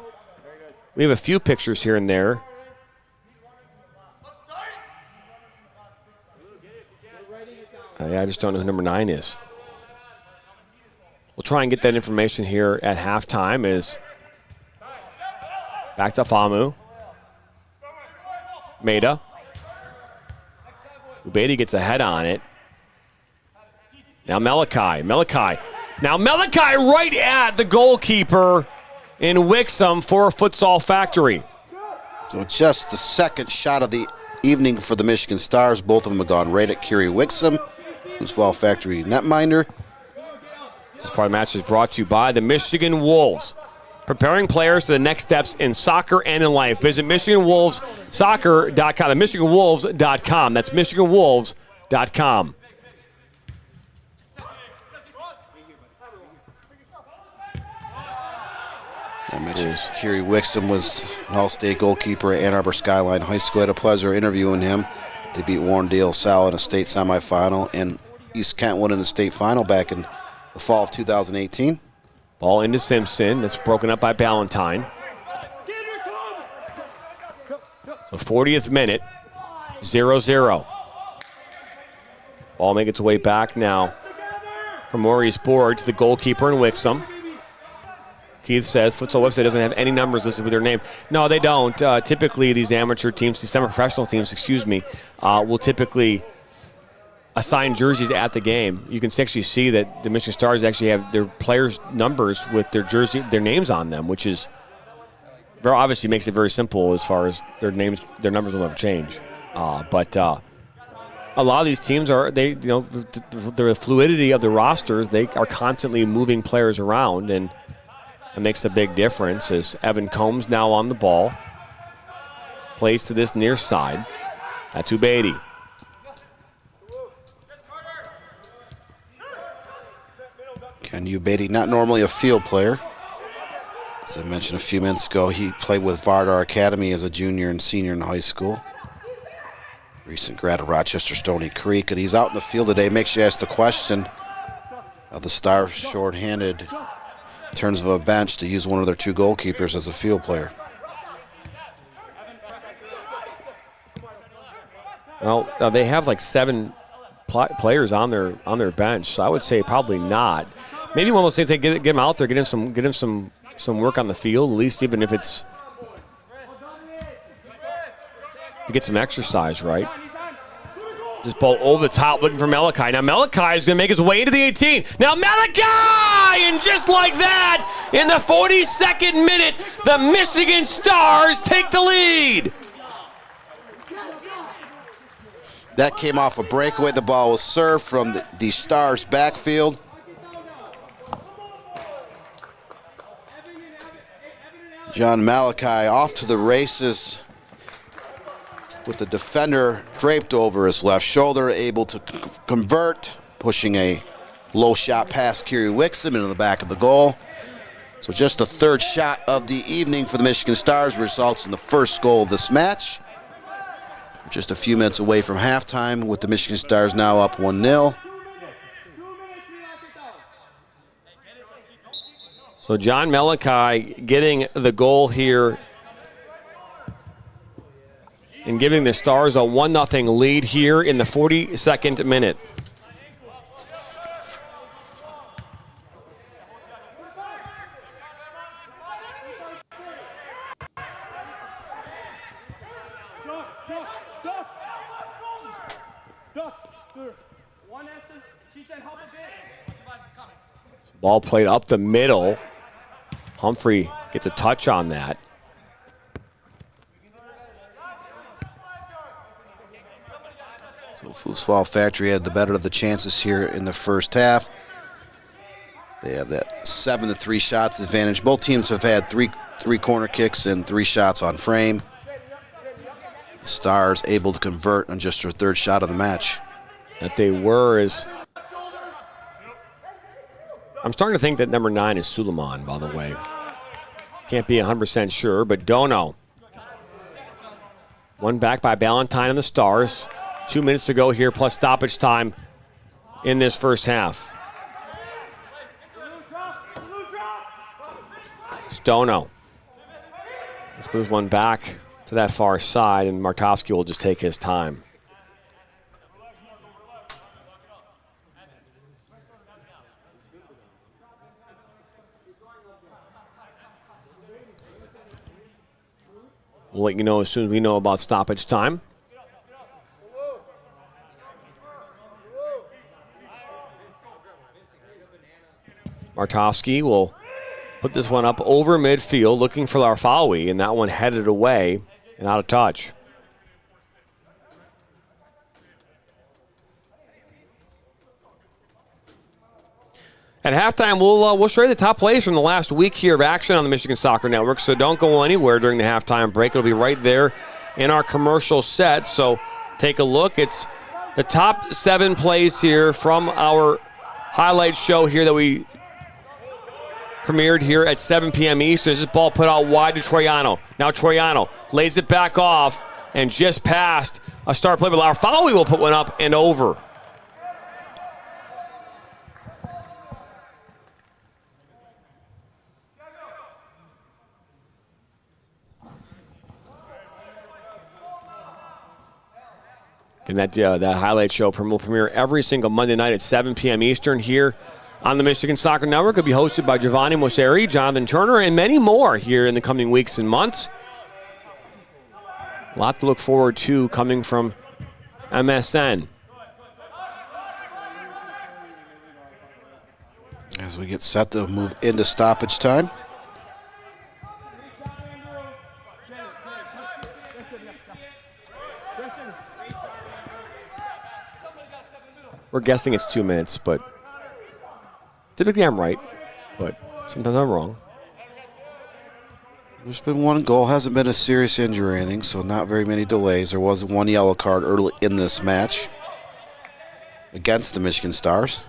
a few pictures here and there. I just don't know who number 9 is. We'll try and get that information here at halftime. Is back to Famu. Maida. Ubaidi gets a head on it. Now Melikai. Now Melikai right at the goalkeeper in Wixom for Futsal Factory. So just the second shot of the evening for the Michigan Stars. Both of them have gone right at Kerry Wixom, Futsal Factory netminder. This part of the match is brought to you by the Michigan Wolves, preparing players to the next steps in soccer and in life. Visit MichiganWolvesSoccer.com. MichiganWolves.com. That's MichiganWolves.com. I mentioned Kerry Wixom was an all-state goalkeeper at Ann Arbor Skyline High School. I had a pleasure interviewing him. They beat Warrendale Sal in a state semifinal, and East Kentwood in the state final back in the fall of 2018. Ball into Simpson. That's broken up by Ballantyne. So 40th minute, 0-0. Ball makes its way back now from Maurice Board to the goalkeeper in Wixom. Keith says, Futsal website doesn't have any numbers listed with their name. No, they don't. Typically, these amateur teams, these semi-professional teams, will typically assign jerseys at the game. You can actually see that the Michigan Stars actually have their players' numbers with their jersey, their names on them, which is very obviously makes it very simple as far as their numbers will never change. But a lot of these teams the fluidity of the rosters, they are constantly moving players around, and it makes a big difference. As Evan Combs now on the ball, plays to this near side. That's Ubaidi. Ken Ubaidi, not normally a field player. As I mentioned a few minutes ago, he played with Vardar Academy as a junior and senior in high school. Recent grad of Rochester Stony Creek, and he's out in the field today. Makes you ask the question of the Stars shorthanded in terms of a bench to use one of their 2 goalkeepers as a field player. Well, they have like 7 players on their bench, so I would say probably not. Maybe one of those things, they get him out there, get him some work on the field, at least even if it's to get some exercise, right? This ball over the top, looking for Malachi. Now Malachi is going to make his way to the 18. Now Malachi! And just like that, in the 42nd minute, the Michigan Stars take the lead. That came off a breakaway. The ball was served from the Stars' backfield. John Malachi off to the races with the defender draped over his left shoulder, able to convert, pushing a low shot past Kiri Wixom into the back of the goal. So just the 3rd shot of the evening for the Michigan Stars results in the first goal of this match. Just a few minutes away from halftime with the Michigan Stars now up 1-0. So John Malachi getting the goal here and giving the Stars a 1-0 lead here in the 42nd minute. Ball played up the middle. Humphrey gets a touch on that. So Futsal Factory had the better of the chances here in the first half. They have that 7-3 shots advantage. Both teams have had three corner kicks and 3 shots on frame. The Stars able to convert on just their 3rd shot of the match. That they were is... I'm starting to think that number 9 is Suleiman, by the way. Can't be 100% sure, but Dono. One back by Ballantyne and the Stars. 2 minutes to go here, plus stoppage time in this first half. Dono. Let's move one back to that far side, and Martovsky will just take his time. We'll let you know as soon as we know about stoppage time. Martovsky will put this one up over midfield, looking for Larfawi, and that one headed away and out of touch. At halftime, we'll show you the top plays from the last week here of action on the Michigan Soccer Network, so don't go anywhere during the halftime break. It'll be right there in our commercial set, so take a look. It's the top 7 plays here from our highlight show here that we premiered here at 7 p.m. Eastern. This ball put out wide to Troiano. Now Troiano lays it back off and just past a star play, but Larfawi will put one up and over. And that highlight show will premiere every single Monday night at 7 p.m. Eastern here on the Michigan Soccer Network. It'll be hosted by Giovanni Moseri, Jonathan Turner, and many more here in the coming weeks and months. A lot to look forward to coming from MSN. As we get set to move into stoppage time. We're guessing it's 2 minutes, but typically I'm right, but sometimes I'm wrong. There's been one goal, hasn't been a serious injury or anything, so not very many delays. There was one yellow card early in this match against the Michigan Stars.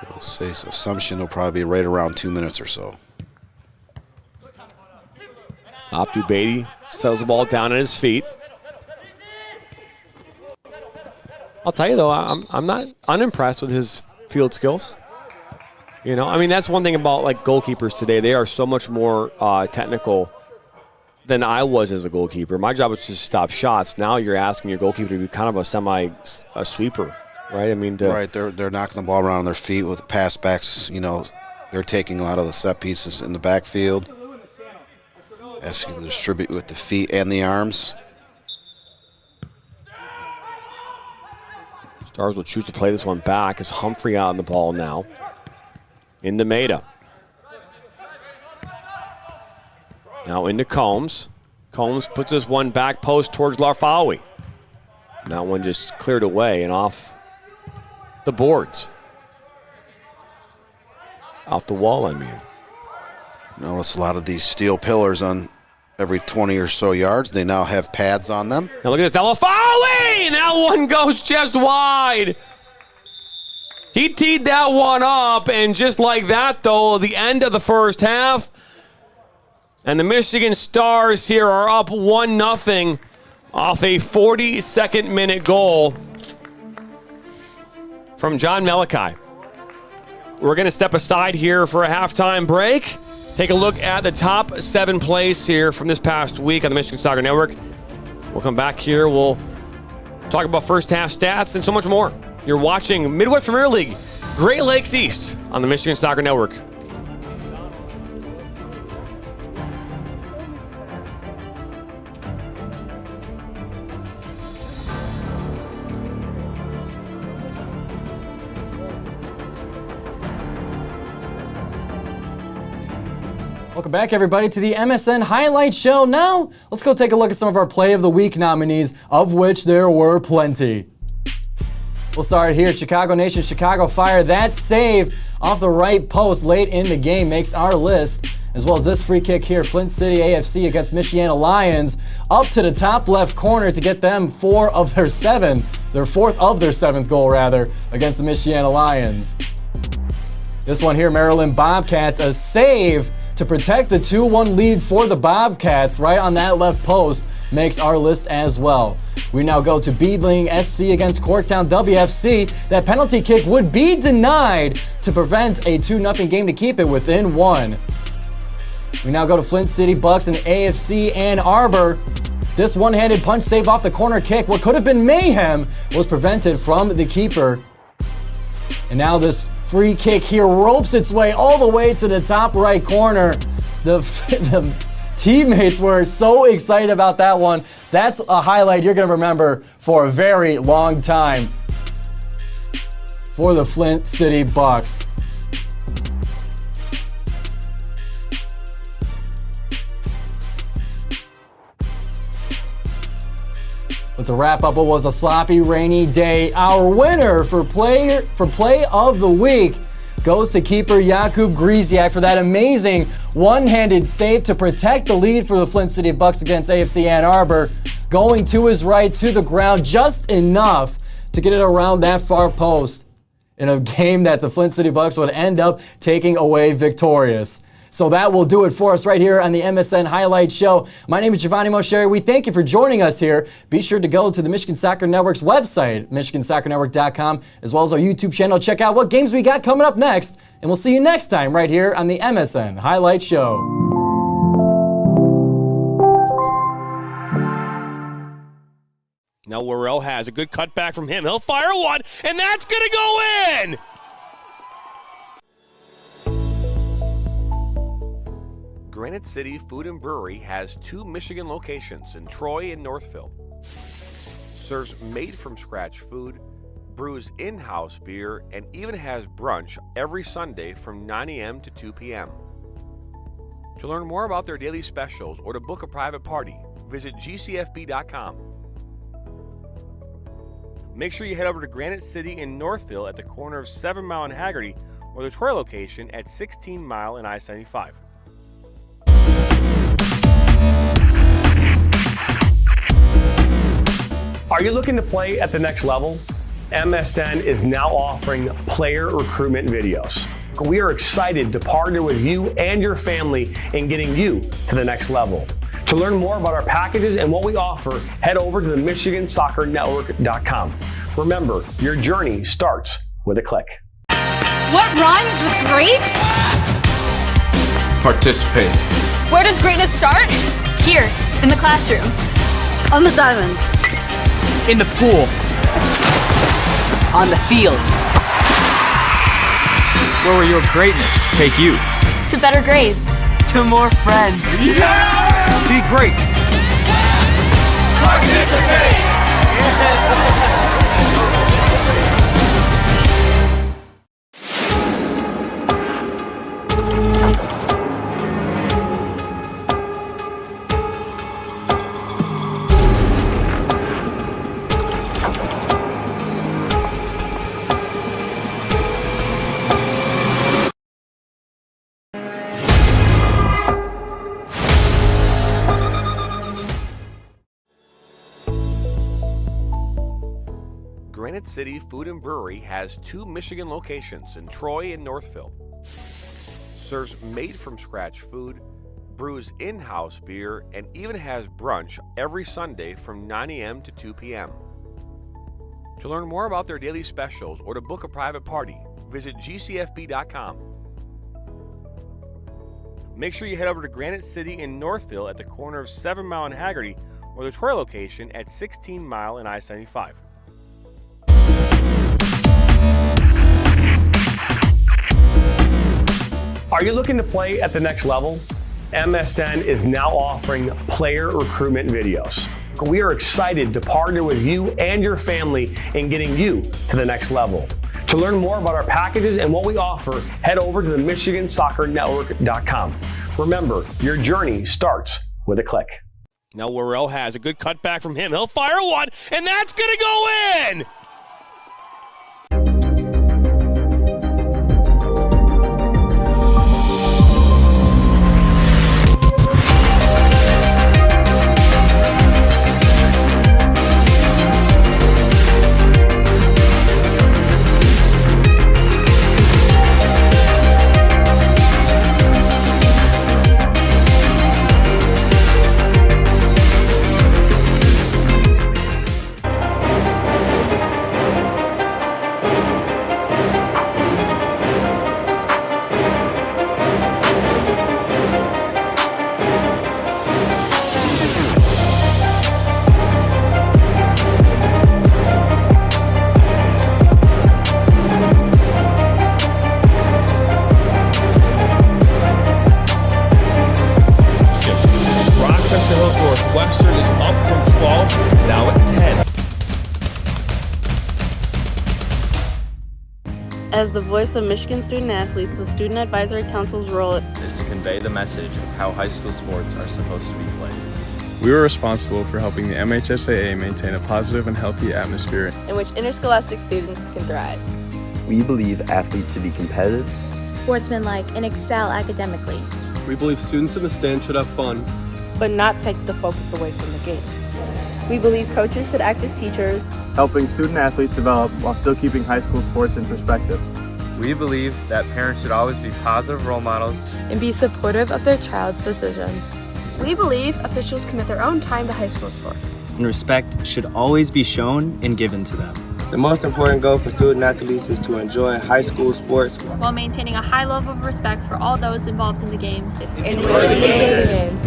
So say assumption will probably be right around 2 minutes or so. Abdu Beatty settles the ball down at his feet. I'll tell you though, I'm not unimpressed with his field skills. You know, I mean, that's one thing about like goalkeepers today. They are so much more technical than I was as a goalkeeper. My job was to stop shots. Now you're asking your goalkeeper to be kind of a sweeper, right? I mean, right. They're knocking the ball around on their feet with pass backs. You know, they're taking a lot of the set pieces in the backfield. Asking to distribute with the feet and the arms. Stars will choose to play this one back as Humphrey out on the ball now. Into Maida. Now into Combs. Combs puts this one back post towards Larfawi. That one just cleared away and off the boards. Off the wall, I mean. Notice a lot of these steel pillars on every 20 or so yards. They now have pads on them. Now look at this. Larfawi! That one goes just wide. He teed that one up, and just like that, though, the end of the first half, and the Michigan Stars here are up 1-0 off a 42nd minute goal from John Melikai. We're going to step aside here for a halftime break. Take a look at the top 7 plays here from this past week on the Michigan Soccer Network. We'll come back here. We'll talk about first half stats and so much more. You're watching Midwest Premier League, Great Lakes East on the Michigan Soccer Network. Welcome back, everybody, to the MSN Highlight Show. Now, let's go take a look at some of our Play of the Week nominees, of which there were plenty. We'll start here. Chicago Nation, Chicago Fire. That save off the right post late in the game makes our list, as well as this free kick here. Flint City AFC against Michiana Lions, up to the top left corner to get them 4 of their 7. Their 4th of their 7th goal, rather, against the Michiana Lions. This one here, Maryland Bobcats, a save to protect the 2-1 lead for the Bobcats right on that left post makes our list as well. We now go to Beadling SC against Corktown WFC. That penalty kick would be denied to prevent a 2-0 game to keep it within 1. We now go to Flint City Bucks and AFC Ann Arbor. This one-handed punch save off the corner kick, what could have been mayhem, was prevented from the keeper. And now this free kick here ropes its way all the way to the top right corner. The teammates were so excited about that one. That's a highlight you're going to remember for a very long time for the Flint City Bucks. But to wrap up, it was a sloppy, rainy day. Our winner for play of the week goes to keeper Jakub Griziak for that amazing one-handed save to protect the lead for the Flint City Bucks against AFC Ann Arbor, going to his right to the ground just enough to get it around that far post in a game that the Flint City Bucks would end up taking away victorious. So that will do it for us right here on the MSN Highlight Show. My name is Giovanni Moseri. We thank you for joining us here. Be sure to go to the Michigan Soccer Network's website, michigansoccernetwork.com, as well as our YouTube channel. Check out what games we got coming up next, and we'll see you next time right here on the MSN Highlight Show. Now Worrell has a good cutback from him. He'll fire one, and that's going to go in! Granite City Food and Brewery has 2 Michigan locations in Troy and Northville. Serves made-from-scratch food, brews in-house beer, and even has brunch every Sunday from 9 a.m. to 2 p.m. To learn more about their daily specials or to book a private party, visit gcfb.com. Make sure you head over to Granite City in Northville at the corner of 7 Mile and Haggerty, or the Troy location at 16 Mile and I-75. Are you looking to play at the next level? MSN is now offering player recruitment videos. We are excited to partner with you and your family in getting you to the next level. To learn more about our packages and what we offer, head over to the MichiganSoccerNetwork.com. Remember, your journey starts with a click. What rhymes with great? Participate. Where does greatness start? Here, in the classroom. On the diamond. In the pool. On the field. Where will your greatness take you? To better grades. To more friends. Yeah! Be great. Participate! Granite City Food and Brewery has 2 Michigan locations in Troy and Northville. Serves made-from-scratch food, brews in-house beer, and even has brunch every Sunday from 9 a.m. to 2 p.m. To learn more about their daily specials or to book a private party, visit gcfb.com. Make sure you head over to Granite City in Northville at the corner of 7 Mile and Haggerty, or the Troy location at 16 Mile and I-75. Are you looking to play at the next level? MSN is now offering player recruitment videos. We are excited to partner with you and your family in getting you to the next level. To learn more about our packages and what we offer, head over to the MichiganSoccerNetwork.com. Remember, your journey starts with a click. Now Worrell has a good cutback from him. He'll fire one, and that's going to go in! Northwestern is up from 12, now at 10. As the voice of Michigan student athletes, the Student Advisory Council's role is to convey the message of how high school sports are supposed to be played. We were responsible for helping the MHSAA maintain a positive and healthy atmosphere in which interscholastic students can thrive. We believe athletes should be competitive, sportsmanlike, and excel academically. We believe students in the stand should have fun, but not take the focus away from the game. We believe coaches should act as teachers, helping student athletes develop while still keeping high school sports in perspective. We believe that parents should always be positive role models and be supportive of their child's decisions. We believe officials commit their own time to high school sports. And respect should always be shown and given to them. The most important goal for student athletes is to enjoy high school sports while maintaining a high level of respect for all those involved in the games. Enjoy the game.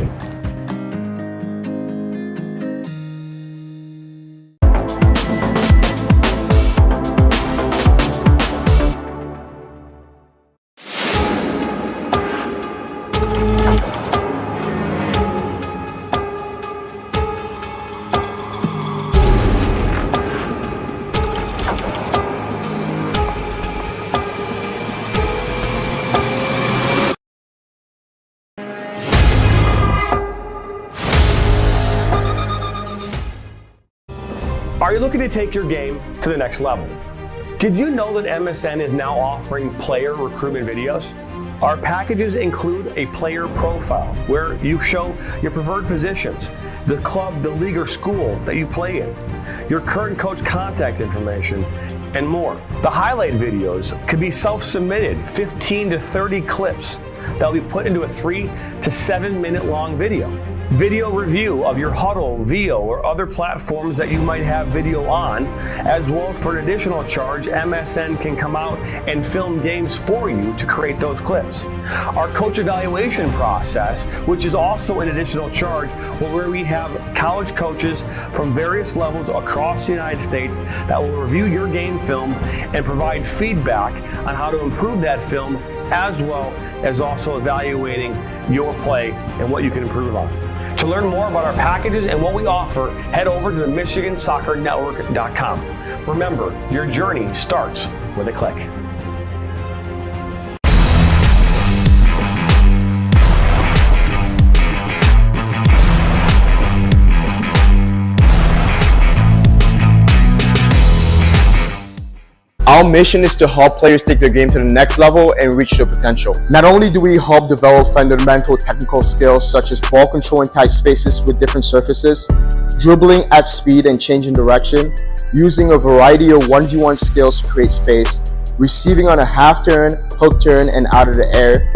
Are you looking to take your game to the next level? Did you know that MSN is now offering player recruitment videos? Our packages include a player profile where you show your preferred positions, the club, the league, or school that you play in, your current coach contact information, and more. The highlight videos could be self-submitted, 15 to 30 clips that will be put into a 3 to 7 minute long video. Video review of your Huddle, VO, or other platforms that you might have video on, as well as for an additional charge, MSN can come out and film games for you to create those clips. Our coach evaluation process, which is also an additional charge, where we have college coaches from various levels across the United States that will review your game film and provide feedback on how to improve that film, as well as also evaluating your play and what you can improve on. To learn more about our packages and what we offer, head over to the MichiganSoccerNetwork.com. Remember, your journey starts with a click. Our mission is to help players take their game to the next level and reach their potential. Not only do we help develop fundamental technical skills such as ball control in tight spaces with different surfaces, dribbling at speed and changing direction, using a variety of 1v1 skills to create space, receiving on a half turn, hook turn, and out of the air,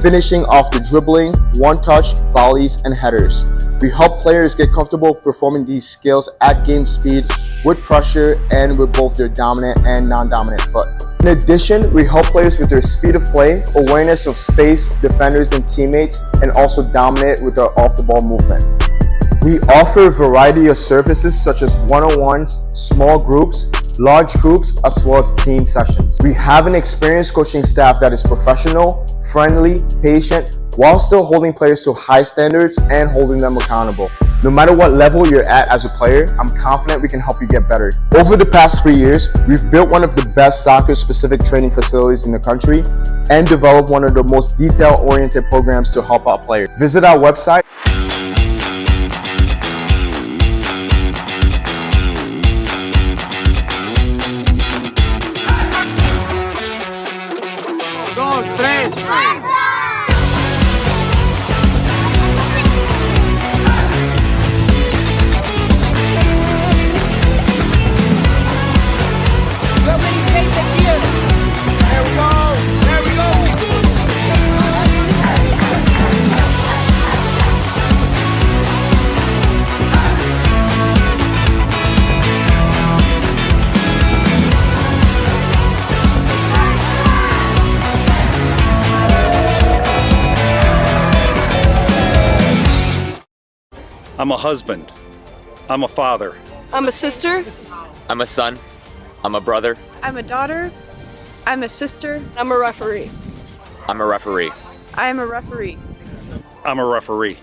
finishing off the dribbling, one-touch, volleys, and headers. We help players get comfortable performing these skills at game speed with pressure and with both their dominant and non-dominant foot. In addition, we help players with their speed of play, awareness of space, defenders and teammates, and also dominate with their off-the-ball movement. We offer a variety of services such as one-on-ones, small groups, large groups, as well as team sessions. We have an experienced coaching staff that is professional, friendly, patient, while still holding players to high standards and holding them accountable. No matter what level you're at as a player, I'm confident we can help you get better. Over the past 3 years, we've built one of the best soccer-specific training facilities in the country and developed one of the most detail-oriented programs to help out players. Visit our website. I'm a husband. I'm a father. I'm a sister. I'm a son. I'm a brother. I'm a daughter. I'm a sister. I'm a referee. I'm a referee. I am a referee. I'm a referee.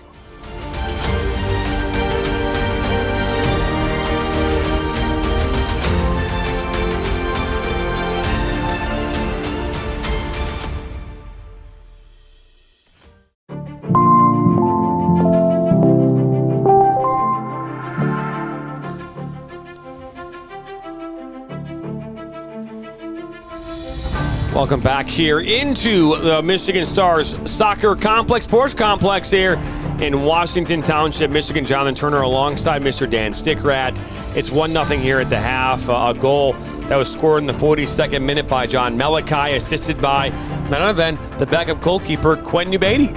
Welcome back here into the Michigan Stars Soccer Complex, Sports Complex here in Washington Township, Michigan. Jonathan Turner alongside Mr. Dan Stickrat. It's 1-0 here at the half. A goal that was scored in the 42nd minute by John Malachi, assisted by none other than the backup goalkeeper, Quinn Ubedi.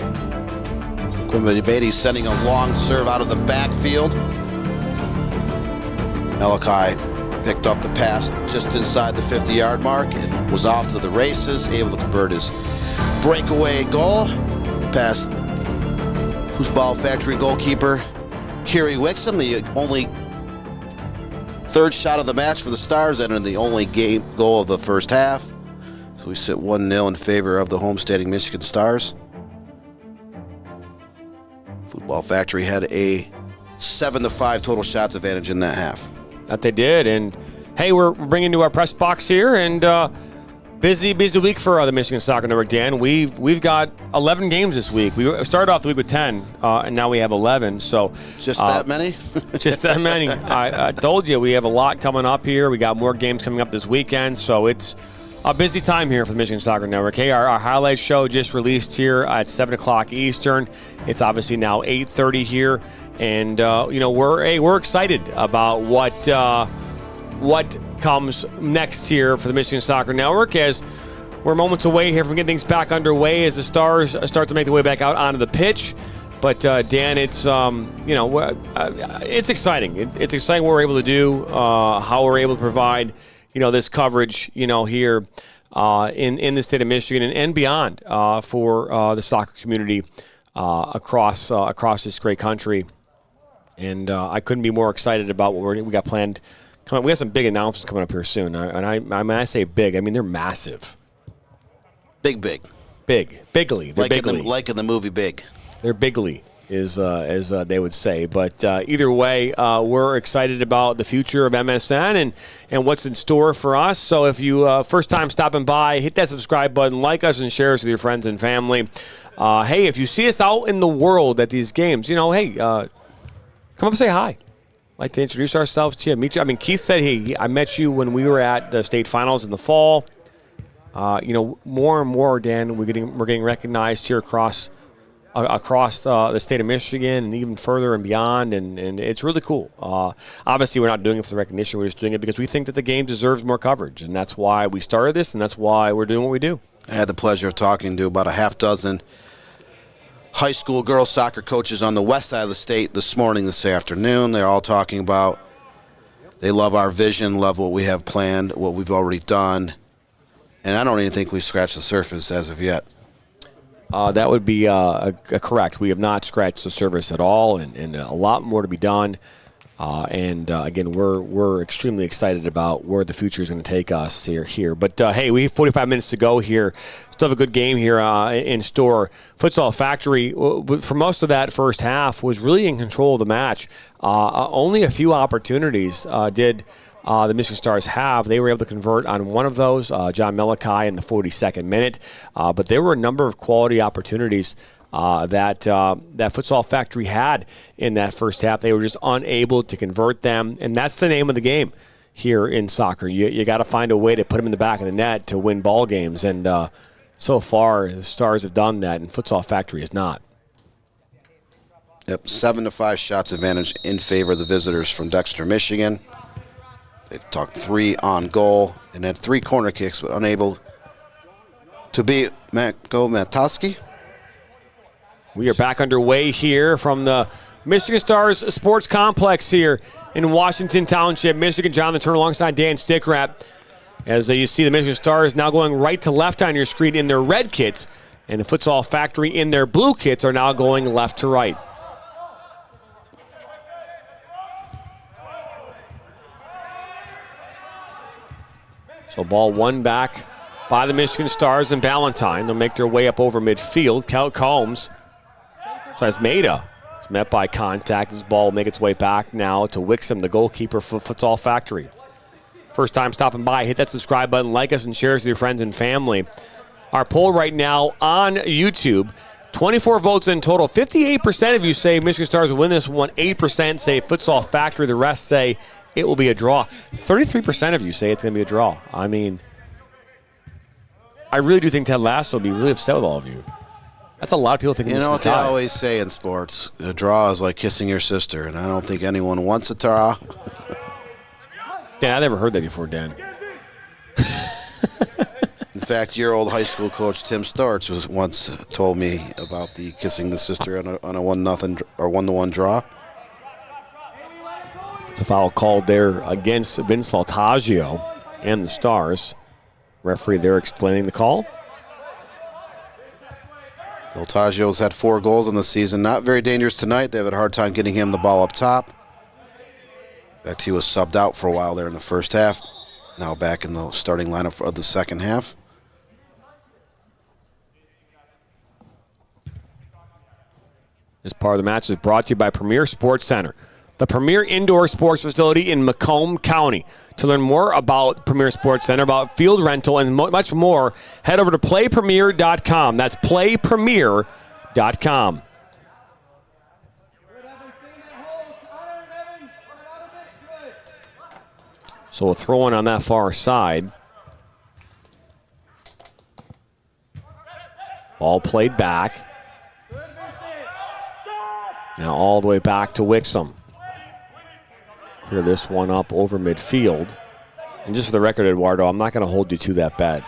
Quinn Ubedi sending a long serve out of the backfield. Malachi picked up the pass just inside the 50-yard mark and was off to the races, able to convert his breakaway goal past Football Factory goalkeeper Kerry Wixom, the only third shot of the match for the Stars and the only game goal of the first half. So we sit 1-0 in favor of the homesteading Michigan Stars. Football Factory had a 7-5 total shots advantage in that half. That they did. And hey, we're bringing to our press box here, and Busy week for the Michigan Soccer Network, Dan. We've got 11 games this week. We started off the week with 10, and now we have 11. So just that many? Just that many. I told you we have a lot coming up here. We got more games coming up this weekend, so it's a busy time here for the Michigan Soccer Network. Hey, our highlight show just released here at 7 o'clock Eastern. It's obviously now 8:30 here, and we're excited about what comes next here for the Michigan Soccer Network, as we're moments away here from getting things back underway as the Stars start to make their way back out onto the pitch. But Dan, it's it's exciting. It's exciting what we're able to do, how we're able to provide this coverage here in the state of Michigan and beyond for the soccer community across this great country. And I couldn't be more excited about what we got planned. We have some big announcements coming up here soon, and when I say big, I mean they're massive. Bigly. They're bigly. Like in the movie Big. They're bigly, as they would say. But either way, we're excited about the future of MSN and what's in store for us. So if you first time stopping by, hit that subscribe button, like us, and share us with your friends and family. Hey, if you see us out in the world at these games, come up and say hi. Like to introduce ourselves to you, meet you. I mean, Keith said, "Hey, I met you when we were at the state finals in the fall." More and more, Dan, we're getting recognized here across the state of Michigan and even further and beyond, and it's really cool. Obviously, we're not doing it for the recognition; we're just doing it because we think that the game deserves more coverage, and that's why we started this, and that's why we're doing what we do. I had the pleasure of talking to about a half dozen high school girls soccer coaches on the west side of the state this afternoon. They're all talking about they love our vision, love what we have planned, what we've already done. And I don't even think we've scratched the surface as of yet. That would be correct. We have not scratched the surface at all, and a lot more to be done. Again, we're extremely excited about where the future is going to take us here. But hey, we have 45 minutes to go here. Still have a good game here in store. Futsal Factory, for most of that first half, was really in control of the match. Only a few opportunities did the Michigan Stars have. They were able to convert on one of those, John Melikai, in the 42nd minute. But there were a number of quality opportunities that Futsal Factory had in that first half. They were just unable to convert them, and that's the name of the game here in soccer. You got to find a way to put them in the back of the net to win ball games, and so far the Stars have done that, and Futsal Factory has not. Yep, 7-5 shots advantage in favor of the visitors from Dexter, Michigan. They've talked 3 on goal and had 3 corner kicks, but unable to beat Matoski. We are back underway here from the Michigan Stars Sports Complex here in Washington Township, Michigan. Jonathan Turner alongside Dan Stickrap. As you see the Michigan Stars now going right to left on your screen in their red kits, and the Futsal Factory in their blue kits are now going left to right. So ball won back by the Michigan Stars and Ballantyne. They'll make their way up over midfield. Combs. So as Maida is met by contact. This ball will make its way back now to Wixom, the goalkeeper for Futsal Factory. First time stopping by, hit that subscribe button, like us, and share us with your friends and family. Our poll right now on YouTube, 24 votes in total. 58% of you say Michigan Stars will win this one. 8% say Futsal Factory. The rest say it will be a draw. 33% of you say it's going to be a draw. I mean, I really do think Ted Lasso will be really upset with all of you. That's a lot of people thinking this is a tie. You know what they always say in sports? A draw is like kissing your sister, and I don't think anyone wants a draw. Dan, I never heard that before, Dan. In fact, your old high school coach, Tim Starts, once told me about the kissing the sister on a 1-0 or 1-1 draw. It's a foul called there against Vince Faltaggio and the Stars. Referee there explaining the call. Faltaggio's had 4 goals in the season. Not very dangerous tonight. They have a hard time getting him the ball up top. In fact, he was subbed out for a while there in the first half. Now back in the starting lineup of the second half. This part of the match is brought to you by Premier Sports Center, the premier indoor sports facility in Macomb County. To learn more about Premier Sports Center, about field rental, and much more, head over to playpremier.com. That's playpremier.com. So we'll throw in on that far side. Ball played back. Now all the way back to Wixom. Clear this one up over midfield. And just for the record, Eduardo, I'm not going to hold you to that bet.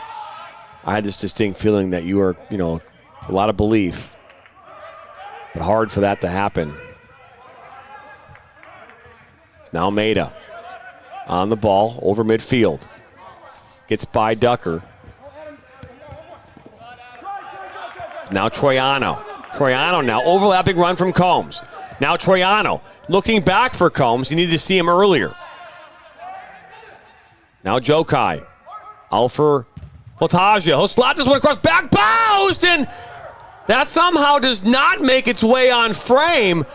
I had this distinct feeling that you were, a lot of belief, but hard for that to happen. Now Maida on the ball over midfield. Gets by Ducker. Now Troiano. Troiano now overlapping run from Combs. Now Troiano looking back for Combs. You needed to see him earlier. Now Jokai. Out for Flatagia. He'll slot this one across back post, and that somehow does not make its way on frame.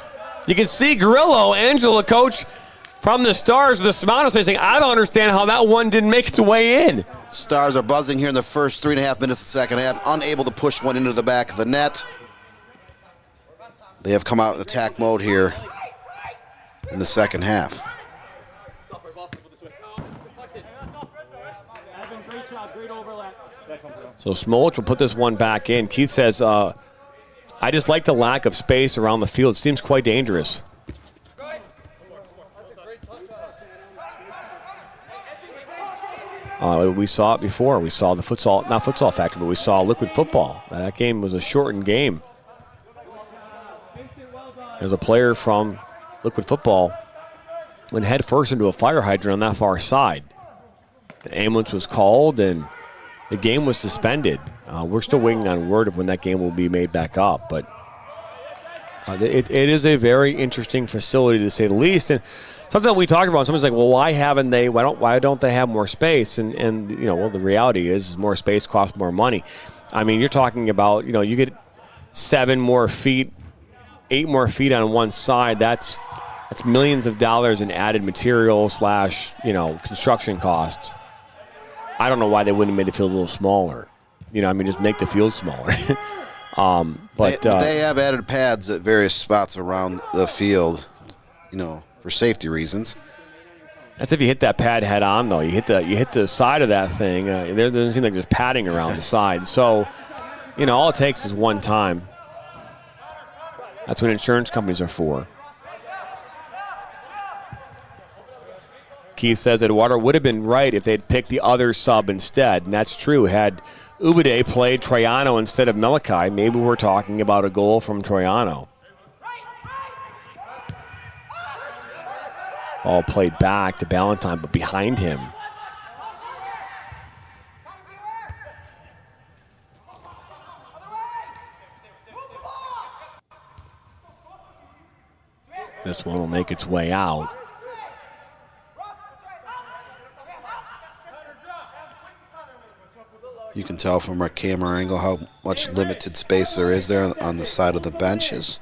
You can see Grillo, Angela, coach from the Stars, with the smile on his face saying, I don't understand how that one didn't make its way in. Stars are buzzing here in the first 3.5 minutes of the second half, unable to push one into the back of the net. They have come out in attack mode here in the second half. So Smolch will put this one back in. Keith says, I just like the lack of space around the field. It seems quite dangerous. We saw it before. We saw the futsal, not futsal factory, but we saw liquid football. That game was a shortened game. There's a player from liquid football went head first into a fire hydrant on that far side. The ambulance was called and the game was suspended. We're still waiting on word of when that game will be made back up, but it is a very interesting facility to say the least. And something that we talked about, someone's like, well, why don't they have more space? And the reality is more space costs more money. I mean, you're talking about, you get 7 more feet, 8 more feet on one side. That's millions of dollars in added material / construction costs. I don't know why they wouldn't have made the field a little smaller. Just make the field smaller. But they have added pads at various spots around the field, for safety reasons. That's if you hit that pad head on, though. You hit the side of that thing. There doesn't seem like there's padding around the side. So, all it takes is one time. That's what insurance companies are for. Keith says Eduardo would have been right if they'd picked the other sub instead, and that's true. Had Ubade played Troiano instead of Melikai, maybe we're talking about a goal from Troiano. Ball played back to Ballantyne, but behind him. This one will make its way out. You can tell from our camera angle how much limited space there is there on the side of the benches.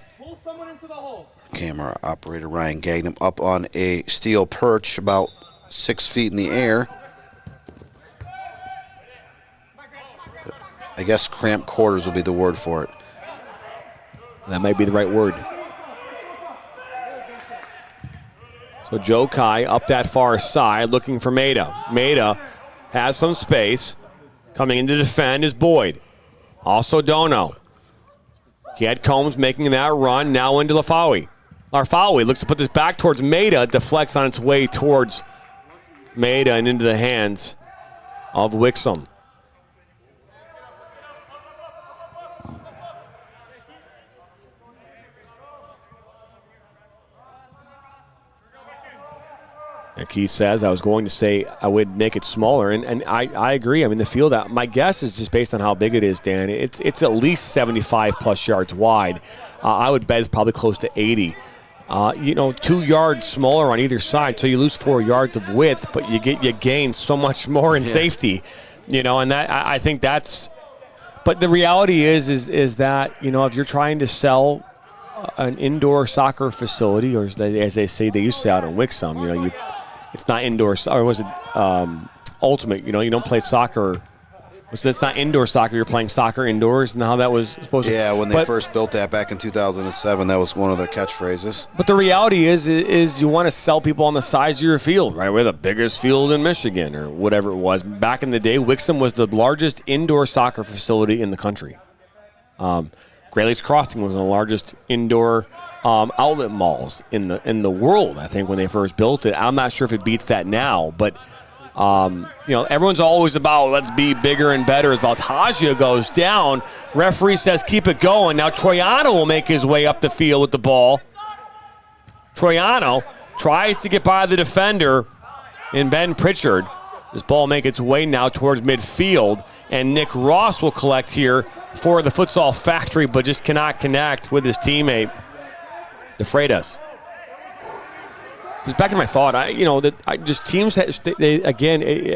Camera operator Ryan Gagnon up on a steel perch about 6 feet in the air. I guess cramped quarters will be the word for it. That might be the right word. So Joe Kai up that far side looking for Maida. Maida has some space. Coming in to defend is Boyd. Also Dono. He had Combs making that run, now into Lafawi. Larfawi looks to put this back towards Maida, deflects on its way towards Maida and into the hands of Wixom. Like he says, I was going to say I would make it smaller, and I agree. I mean, the field, my guess is just based on how big it is, Dan. It's at least 75-plus yards wide. I would bet it's probably close to 80. 2 yards smaller on either side, so you lose 4 yards of width, but you gain so much more in safety. And that I think that's. But the reality is that if you're trying to sell an indoor soccer facility, or as they say, they used to say out in Wixom, it's not indoor, or was it Ultimate? You don't play soccer. So it's not indoor soccer. You're playing soccer indoors, and how that was supposed to. Yeah, when they first built that back in 2007, that was one of their catchphrases. But the reality is you want to sell people on the size of your field, right? We're the biggest field in Michigan, or whatever it was. Back in the day, Wixom was the largest indoor soccer facility in the country. Great Lakes Crossing was one of the largest indoor outlet malls in the world, I think, when they first built it. I'm not sure if it beats that now, but everyone's always about let's be bigger and better. As Valtagia goes down, referee says keep it going. Now Troiano will make his way up the field with the ball. Troiano tries to get by the defender in Ben Pritchard. This ball will make its way now towards midfield, and Nick Ross will collect here for the Futsal Factory, but just cannot connect with his teammate, DeFreitas. Just back to my thought,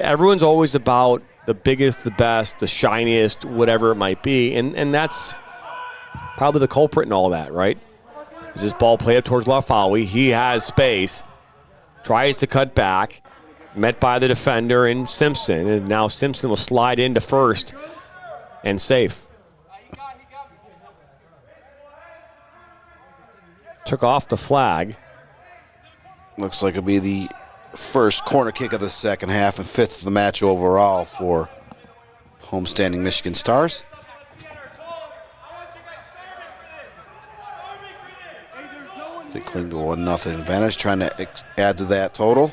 everyone's always about the biggest, the best, the shiniest, whatever it might be, and that's probably the culprit in all that, right? Is this ball played up towards Lafawi? He has space, tries to cut back, met by the defender in Simpson, and now Simpson will slide into first and safe. Took off the flag. Looks like it'll be the first corner kick of the second half and 5th of the match overall for homestanding Michigan Stars. They cling to a 1-0 advantage, trying to add to that total.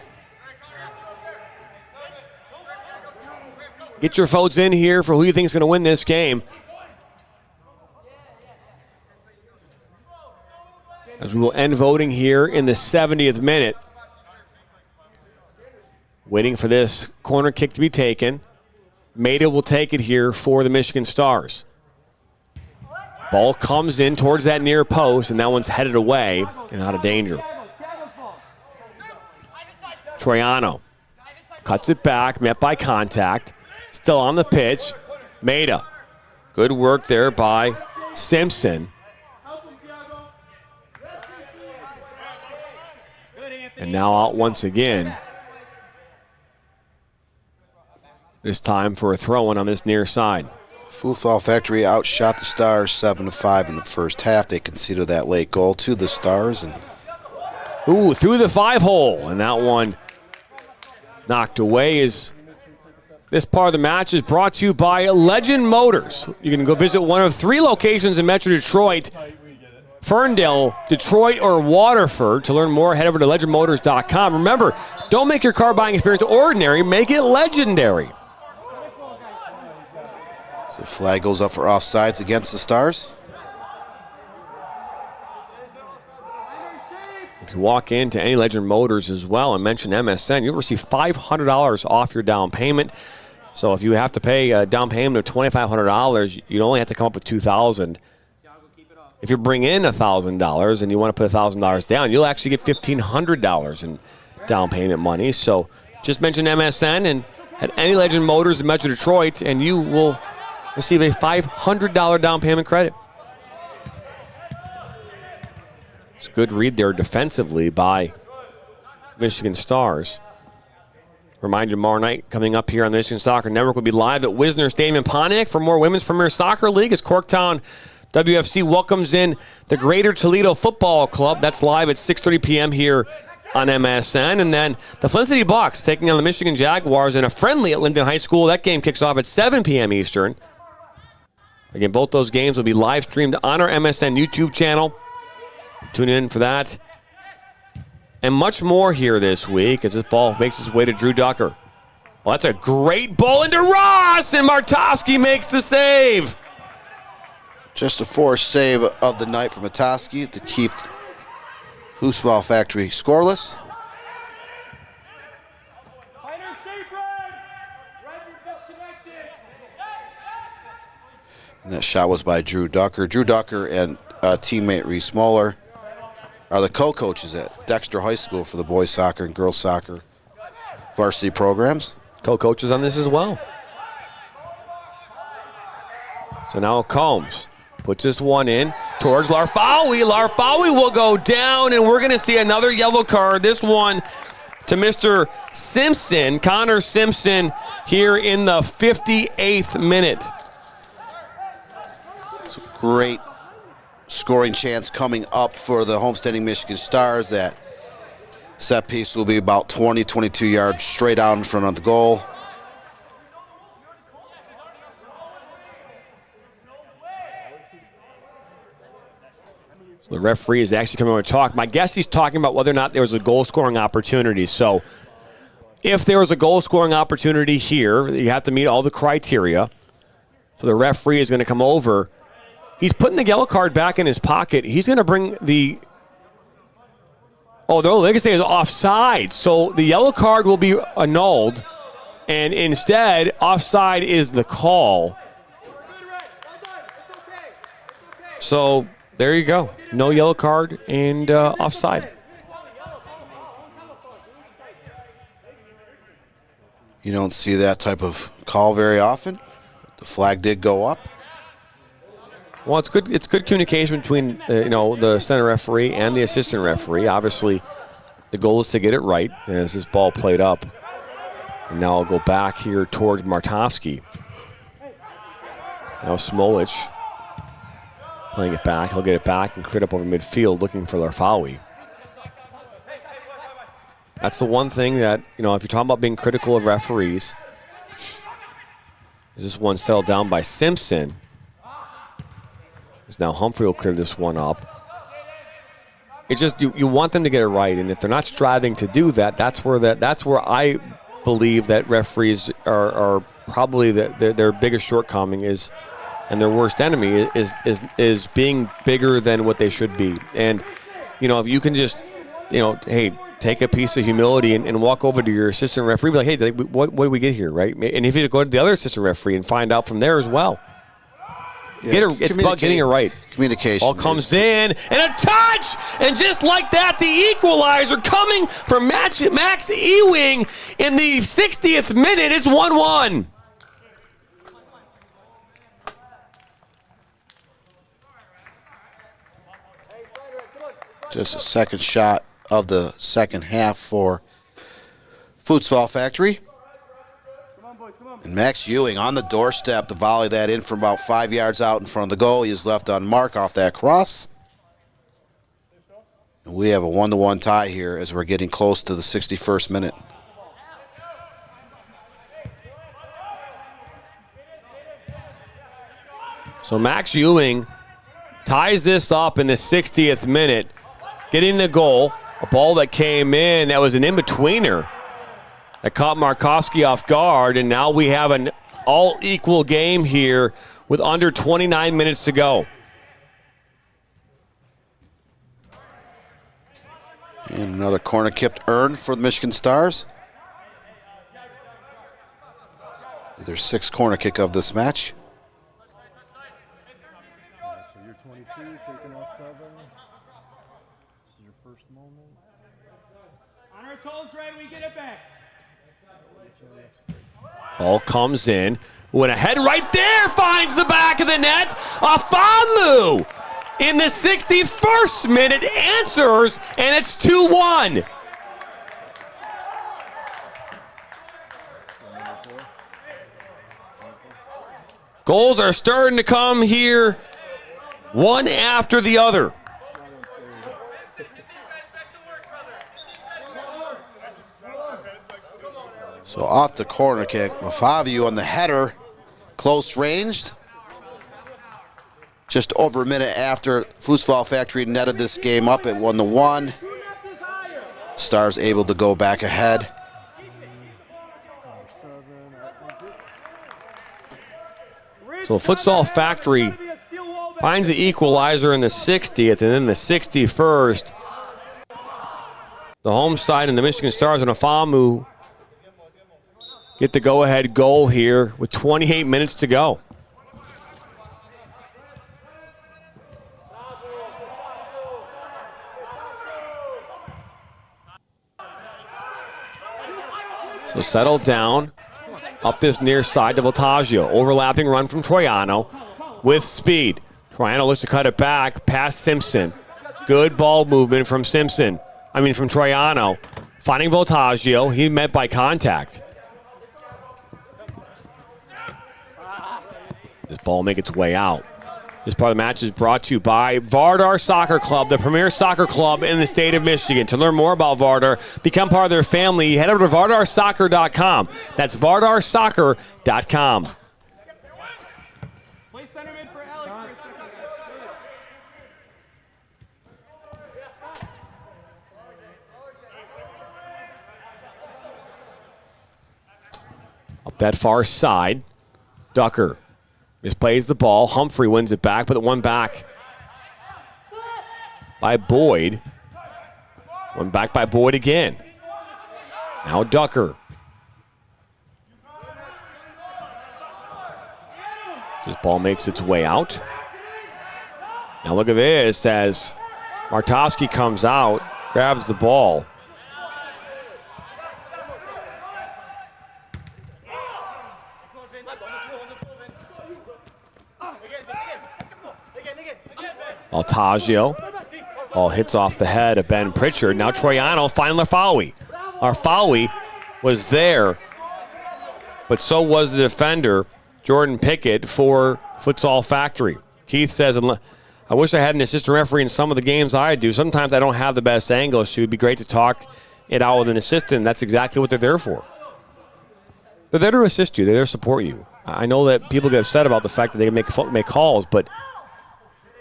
Get your votes in here for who you think is going to win this game. As we will end voting here in the 70th minute. Waiting for this corner kick to be taken. Maida will take it here for the Michigan Stars. Ball comes in towards that near post, and that one's headed away and out of danger. Troiano cuts it back, met by contact. Still on the pitch. Maida. Good work there by Simpson. And now out once again. This time for a throw-in on this near side. Futsal Factory outshot the Stars 7-5 in the first half. They conceded that late goal to the Stars. And through the 5-hole. And that one knocked away. This part of the match is brought to you by Legend Motors. You can go visit one of 3 locations in Metro Detroit. Ferndale, Detroit, or Waterford. To learn more, head over to legendmotors.com. Remember, don't make your car buying experience ordinary, make it legendary. So the flag goes up for offsides against the Stars. If you walk into any Legend Motors as well and mention MSN, you'll receive $500 off your down payment. So if you have to pay a down payment of $2,500, you only have to come up with $2,000. If you bring in $1,000 and you want to put $1,000 down, you'll actually get $1,500 in down payment money. So just mention MSN and at any Legend Motors in Metro Detroit, and you will receive a $500 down payment credit. It's a good read there defensively by Michigan Stars. Remind you, tomorrow night coming up here on the Michigan Soccer Network will be live at Wisner Stadium in Pontiac for more Women's Premier Soccer League as Corktown WFC welcomes in the Greater Toledo Football Club. That's live at 6:30 p.m. here on MSN. And then the Flint City Bucks taking on the Michigan Jaguars in a friendly at Linden High School. That game kicks off at 7 p.m. Eastern. Again, both those games will be live streamed on our MSN YouTube channel. Tune in for that. And much more here this week as this ball makes its way to Drew Ducker. Well, that's a great ball into Ross, and Martowski makes the save. Just a forced save of the night from Matowski to keep Futsal Factory scoreless. And that shot was by Drew Ducker. Drew Ducker and teammate Reese Moeller are the co-coaches at Dexter High School for the boys soccer and girls soccer varsity programs. Co-coaches on this as well. So now Combs Puts this one in towards Larfawi. Larfawi will go down, and we're going to see another yellow card. This one to Mr. Simpson, Connor Simpson, here in the 58th minute. It's a great scoring chance coming up for the homesteading Michigan Stars. That set piece will be about 20, 22 yards straight out in front of the goal. So the referee is actually coming over to talk. My guess he's talking about whether or not there was a goal-scoring opportunity. So if there was a goal-scoring opportunity here, you have to meet all the criteria. So the referee is going to come over. He's putting the yellow card back in his pocket. He's going to bring the... Oh, they're going to say it's offside. So the yellow card will be annulled, and instead, offside is the call. So there you go. No yellow card and offside. You don't see that type of call very often. The flag did go up. Well, it's good. It's good communication between the center referee and the assistant referee. Obviously, the goal is to get it right as this ball played up. And now I'll go back here towards Martovsky. Now Smolich playing it back. He'll get it back and clear it up over midfield, looking for Larfawi. That's the one thing that, if you're talking about being critical of referees, this one settled down by Simpson. As now Humphrey will clear this one up. It's just you want them to get it right, and if they're not striving to do that, that's where I believe that referees are probably their biggest shortcoming is, and their worst enemy is being bigger than what they should be. And if you can just hey, take a piece of humility and walk over to your assistant referee, be like, hey, what did we get here, right? And if you go to the other assistant referee and find out from there as well. Yeah, it's about getting it right. Communication. Ball comes in, and a touch! And just like that, the equalizer coming from Max Ewing in the 60th minute. It's 1-1. Just a second shot of the second half for Futsal Factory. And Max Ewing on the doorstep to volley that in from about 5 yards out in front of the goal. He is left on mark off that cross. And we have a 1-1 tie here as we're getting close to the 61st minute. So Max Ewing ties this up in the 60th minute, getting the goal. A ball that came in, that was an in-betweener. That caught Markovsky off guard, and now we have an all-equal game here with under 29 minutes to go. And another corner kick earned for the Michigan Stars. Their sixth corner kick of this match. So you're 22, taking off 7. This is your first moment. On our toes, right, we get it back. Ball comes in. When a head right there finds the back of the net. Afamu in the 61st minute answers, and it's 2-1. Goals are starting to come here, one after the other. So off the corner kick, Lafaviu on the header, close ranged. Just over a minute after Futsal Factory netted this game up at 1-1. Stars able to go back ahead. So Futsal Factory finds the equalizer in the 60th, and then the 61st. The home side and the Michigan Stars and Afamu get the go-ahead goal here with 28 minutes to go. So settled down up this near side to Voltaggio. Overlapping run from Troiano with speed. Troiano looks to cut it back past Simpson. Good ball movement from Simpson. From Troiano. Finding Voltaggio. He met by contact. This ball make its way out. This part of the match is brought to you by Vardar Soccer Club, the premier soccer club in the state of Michigan. To learn more about Vardar, become part of their family, head over to vardarsoccer.com. That's vardarsoccer.com. Play center mid for Alex for a second. Up that far side, Ducker misplays the ball. Humphrey wins it back, but it won back by Boyd. Won back by Boyd again. Now Ducker. So this ball makes its way out. Now look at this as Martovsky comes out, grabs the ball. Voltaggio. Ball hits off the head of Ben Pritchard. Now Troiano finding Larfawi. Larfawi was there, but so was the defender, Jordan Pickett, for Futsal Factory. Keith says, I wish I had an assistant referee in some of the games I do. Sometimes I don't have the best angles, so it would be great to talk it out with an assistant. That's exactly what they're there for. They're there to assist you. They're there to support you. I know that people get upset about the fact that they can make calls, but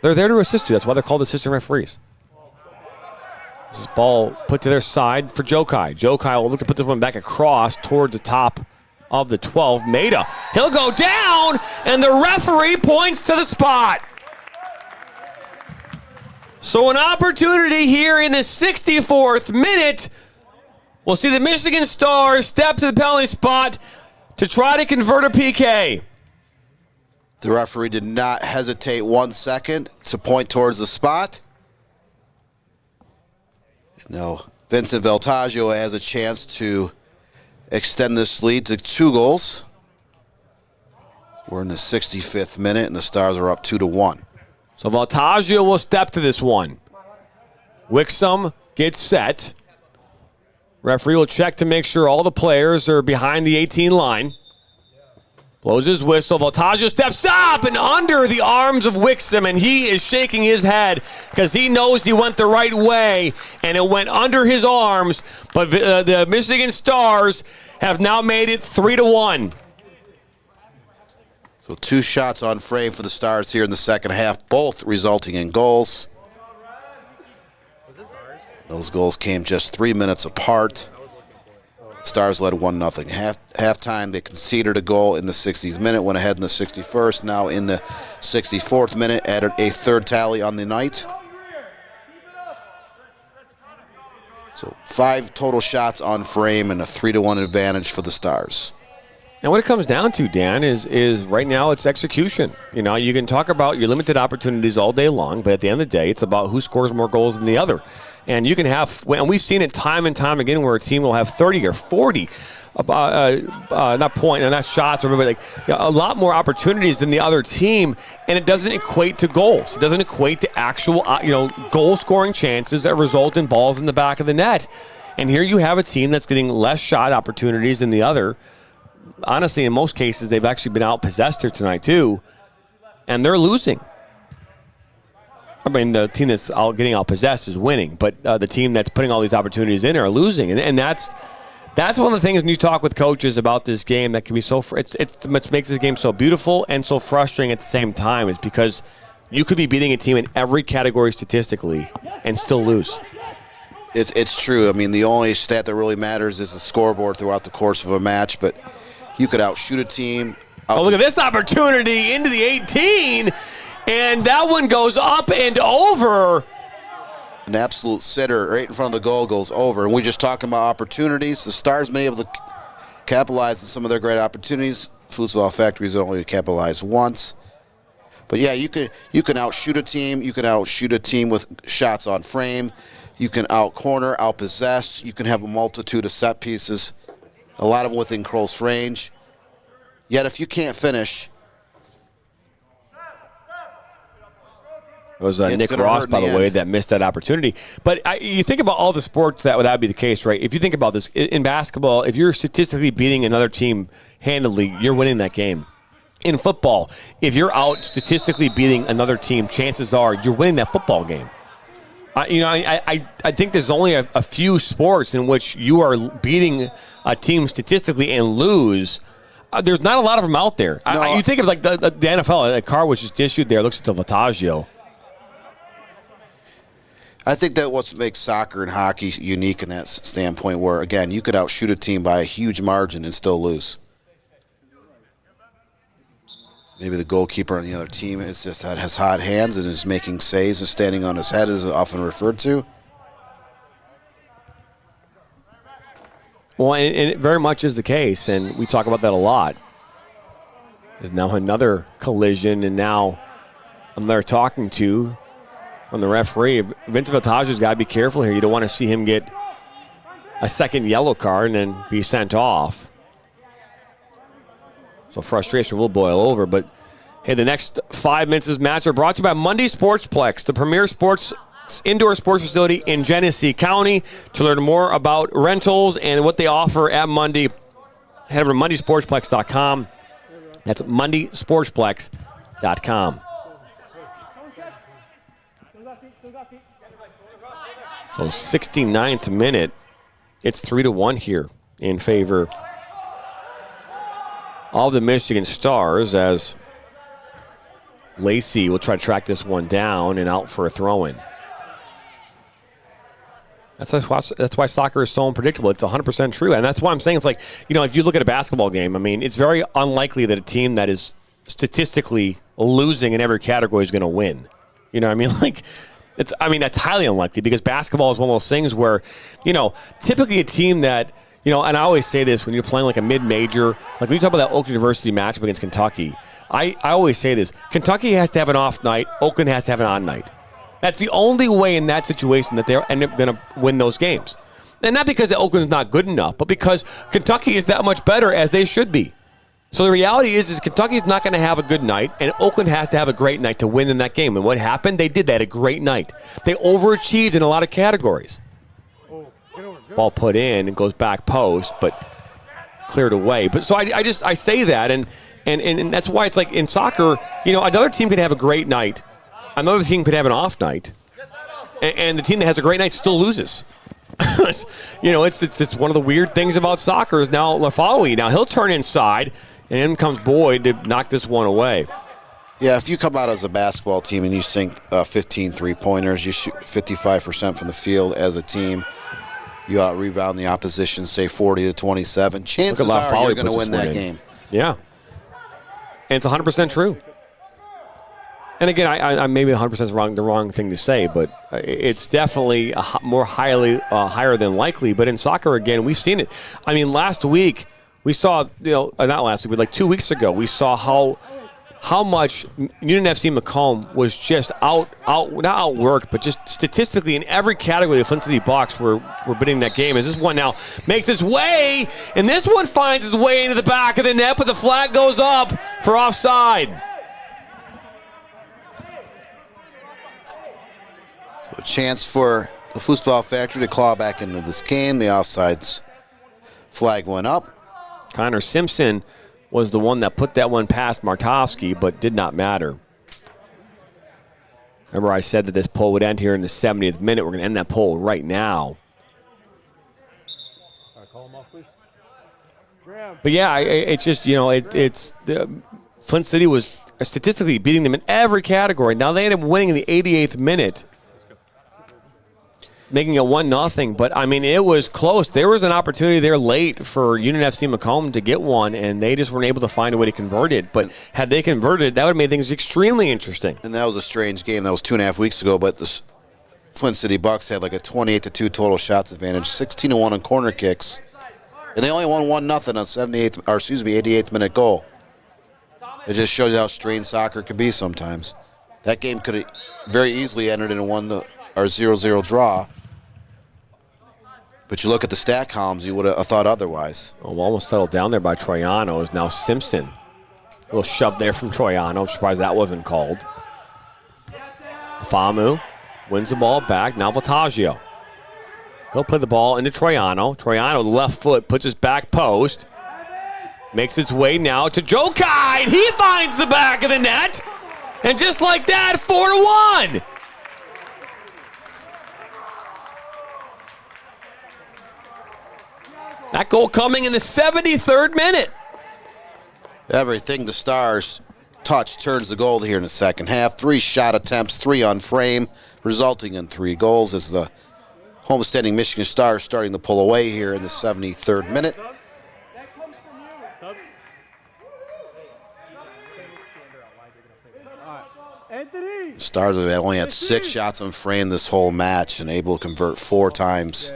they're there to assist you. That's why they're called assistant referees. This ball put to their side for Jokai. Jokai will look to put this one back across towards the top of the 12. Maida, he'll go down, and the referee points to the spot. So an opportunity here in the 64th minute. We'll see the Michigan Stars step to the penalty spot to try to convert a PK. The referee did not hesitate 1 second to point towards the spot. Now, Vincent Voltaggio has a chance to extend this lead to 2 goals. We're in the 65th minute, and the Stars are up 2-1. So Voltaggio will step to this one. Wixom gets set. Referee will check to make sure all the players are behind the 18 line. Blows his whistle. Voltaggio steps up and under the arms of Wixom, and he is shaking his head because he knows he went the right way, and it went under his arms. But the Michigan Stars have now made it 3-1. So 2 shots on frame for the Stars here in the second half, both resulting in goals. Those goals came just 3 minutes apart. Stars led 1-0. Halftime, they conceded a goal in the 60th minute, went ahead in the 61st. Now in the 64th minute, added a 3rd tally on the night. So 5 total shots on frame and a 3-1 advantage for the Stars. And what it comes down to, Dan, is right now it's execution. You know, you can talk about your limited opportunities all day long, but at the end of the day, it's about who scores more goals than the other. And you can have, and we've seen it time and time again where a team will have 30 or 40, not shots, or like a lot more opportunities than the other team, and it doesn't equate to goals. It doesn't equate to actual, goal-scoring chances that result in balls in the back of the net. And here you have a team that's getting less shot opportunities than the other. Honestly, in most cases, they've actually been outpossessed here tonight too, and they're losing. I mean, the team that's getting outpossessed is winning, but the team that's putting all these opportunities in are losing, and that's one of the things when you talk with coaches about this game that can be so. It's what makes this game so beautiful and so frustrating at the same time is because you could be beating a team in every category statistically and still lose. It's true. I mean, the only stat that really matters is the scoreboard throughout the course of a match, but you could outshoot a team. Oh, look at this opportunity into the 18, and that one goes up and over. An absolute sitter right in front of the goal goes over. And we're just talking about opportunities. The Stars been able to capitalize on some of their great opportunities. Futsal Factory's only capitalized once. But yeah, you can outshoot a team. You can outshoot a team with shots on frame. You can out-corner, out-possess. You can have a multitude of set pieces, a lot of them within close range. Yet if you can't finish, It was Nick Ross, by the way, that missed that opportunity. But you think about all the sports that would be the case, right? If you think about this, in basketball, if you're statistically beating another team handily, you're winning that game. In football, if you're out statistically beating another team, chances are you're winning that football game. I think there's only a few sports in which you are beating a team statistically and lose. There's not a lot of them out there. No, You think of like the NFL, a car was just issued there. Looks at the Vataggio. I think that what makes soccer and hockey unique in that standpoint where, again, you could outshoot a team by a huge margin and still lose. Maybe the goalkeeper on the other team is just has hot hands and is making saves and standing on his head, as often referred to. Well, and it very much is the case, and we talk about that a lot. There's now another collision, and now another talking to from the referee. Vince Vataggio's got to be careful here. You don't want to see him get a second yellow card and then be sent off. So frustration will boil over. But, hey, the next 5 minutes of this match are brought to you by Monday Sportsplex, the premier indoor sports facility in Genesee County. To learn more about rentals and what they offer at Monday, head over to MondaySportsplex.com. That's MondaySportsplex.com. So 69th minute, it's 3-1 here in favor of the Michigan Stars, as Lacey will try to track this one down and out for a throw-in. That's why soccer is so unpredictable. It's 100% true, and that's why I'm saying it's like, if you look at a basketball game, I mean, it's very unlikely that a team that is statistically losing in every category is going to win. You know what I mean? Like, that's highly unlikely, because basketball is one of those things where, typically a team that, and I always say this when you're playing like a mid-major, like when you talk about that Oakland University matchup against Kentucky, I always say this: Kentucky has to have an off night, Oakland has to have an on night. That's the only way in that situation that they're end up going to win those games. And not because Oakland's not good enough, but because Kentucky is that much better, as they should be. So the reality is Kentucky's not going to have a good night, and Oakland has to have a great night to win in that game. And what happened? They did that, a great night. They overachieved in a lot of categories. Ball put in and goes back post, but cleared away. But so I say that, and that's why it's like in soccer, another team could have a great night, another team could have an off night, and the team that has a great night still loses. It's one of the weird things about soccer is now Lafawi. Now he'll turn inside, and in comes Boyd to knock this one away. Yeah, if you come out as a basketball team and you sink 15 three-pointers, you shoot 55% from the field as a team, you out-rebound the opposition, say 40-27, chances are you're going to win that game. Yeah. And it's 100% true. And again, I maybe 100% is the wrong thing to say, but it's definitely higher than likely. But in soccer, again, we've seen it. I mean, last week we saw, not last week, but like 2 weeks ago, we saw how much Union FC Macomb was just not outworked, but just statistically in every category the Flint City Bucks were bidding that game. As this one now makes its way, and this one finds its way into the back of the net, but the flag goes up for offside. So a chance for the Futsal Factory to claw back into this game. The offsides flag went up. Connor Simpson was the one that put that one past Martovsky, but did not matter. Remember I said that this poll would end here in the 70th minute. We're going to end that poll right now. Call him off, please. But yeah, it's just, Flint City was statistically beating them in every category. Now they ended up winning in the 88th minute, making it 1-0. But, I mean, it was close. There was an opportunity there late for Union FC Macomb to get one, and they just weren't able to find a way to convert it. But had they converted, that would have made things extremely interesting. And that was a strange game. That was 2.5 weeks ago, but the Flint City Bucks had like a 28-2 total shots advantage, 16-1 on corner kicks, and they only won 1-0 on 88th minute goal. It just shows you how strange soccer can be sometimes. That game could have very easily entered in a 0-0 draw. But you look at the stat columns, you would have thought otherwise. Oh, almost settled down there by Troiano. Is now Simpson. A little shove there from Troiano. I'm surprised that wasn't called. A Famu wins the ball back. Now Voltaggio. He'll play the ball into Troiano. Troiano, left foot, puts his back post. Makes its way now to Jokai, and he finds the back of the net. And just like that, 4-1. That goal coming in the 73rd minute. Everything the Stars touch turns the goal here in the second half. 3 shot attempts, 3 on frame, resulting in 3 goals as the homesteading Michigan Stars starting to pull away here in the 73rd minute. The Stars have only had 6 shots on frame this whole match and able to convert 4 times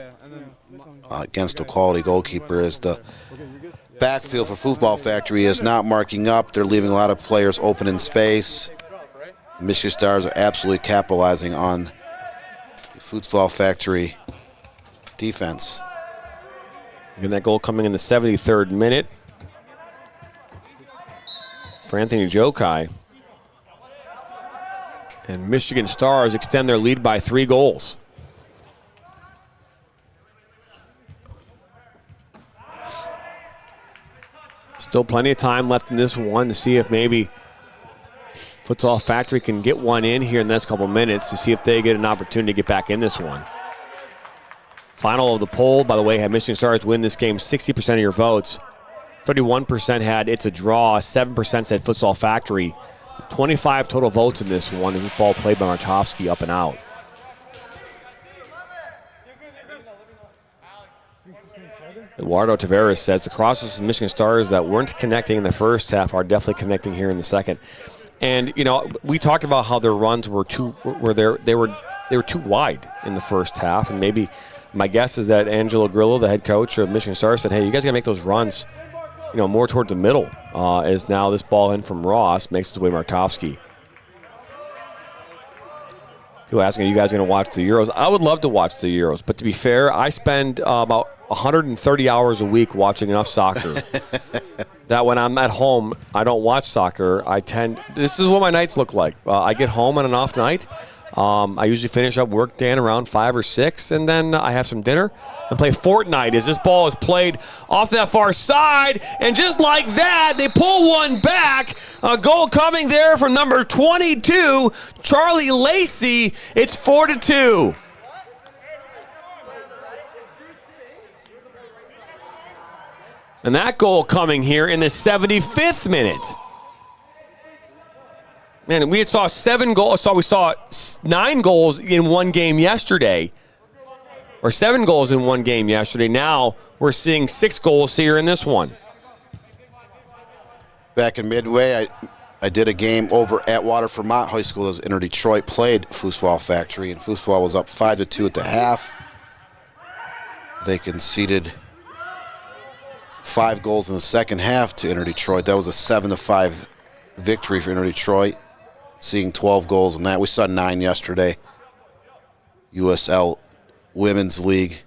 against a quality goalkeeper as the backfield for Football Factory is not marking up. They're leaving a lot of players open in space. The Michigan Stars are absolutely capitalizing on the Football Factory defense. And that goal coming in the 73rd minute for Anthony Jokai. And Michigan Stars extend their lead by 3 goals. Still plenty of time left in this one to see if maybe Futsal Factory can get one in here in the next couple minutes to see if they get an opportunity to get back in this one. Final of the poll, by the way, had Michigan Stars win this game 60% of your votes. 31% had it's a draw, 7% said Futsal Factory. 25 total votes in this one as this ball played by Martovsky up and out. Eduardo Tavares says the crosses of Michigan Stars that weren't connecting in the first half are definitely connecting here in the second. And you know, we talked about how their runs were too wide in the first half, and maybe my guess is that Angelo Grillo, the head coach of Michigan Stars, said, "Hey, you guys gotta make those runs, you know, more towards the middle." As now this ball in from Ross makes its way to Martovsky. People asking, are you guys going to watch the Euros? I would love to watch the Euros, but to be fair, I spend about 130 hours a week watching enough soccer that when I'm at home, I don't watch soccer. This is what my nights look like. I get home on an off night. I usually finish up work day around 5 or 6, and then I have some dinner and play Fortnite as this ball is played off that far side. And just like that, they pull one back. A goal coming there from number 22, Charlie Lacey. It's 4-2. And that goal coming here in the 75th minute. Man, we saw 7 goals. We saw 9 goals in one game yesterday, or 7 goals in one game yesterday. Now we're seeing 6 goals here in this one. Back in Midway, I did a game over at Waterford Mott High School as Inter Detroit played Foosball Factory, and Foosball was up 5-2 at the half. They conceded 5 goals in the second half to Inter Detroit. That was a 7-5 victory for Inter Detroit, seeing 12 goals in that. We saw 9 yesterday. USL Women's League.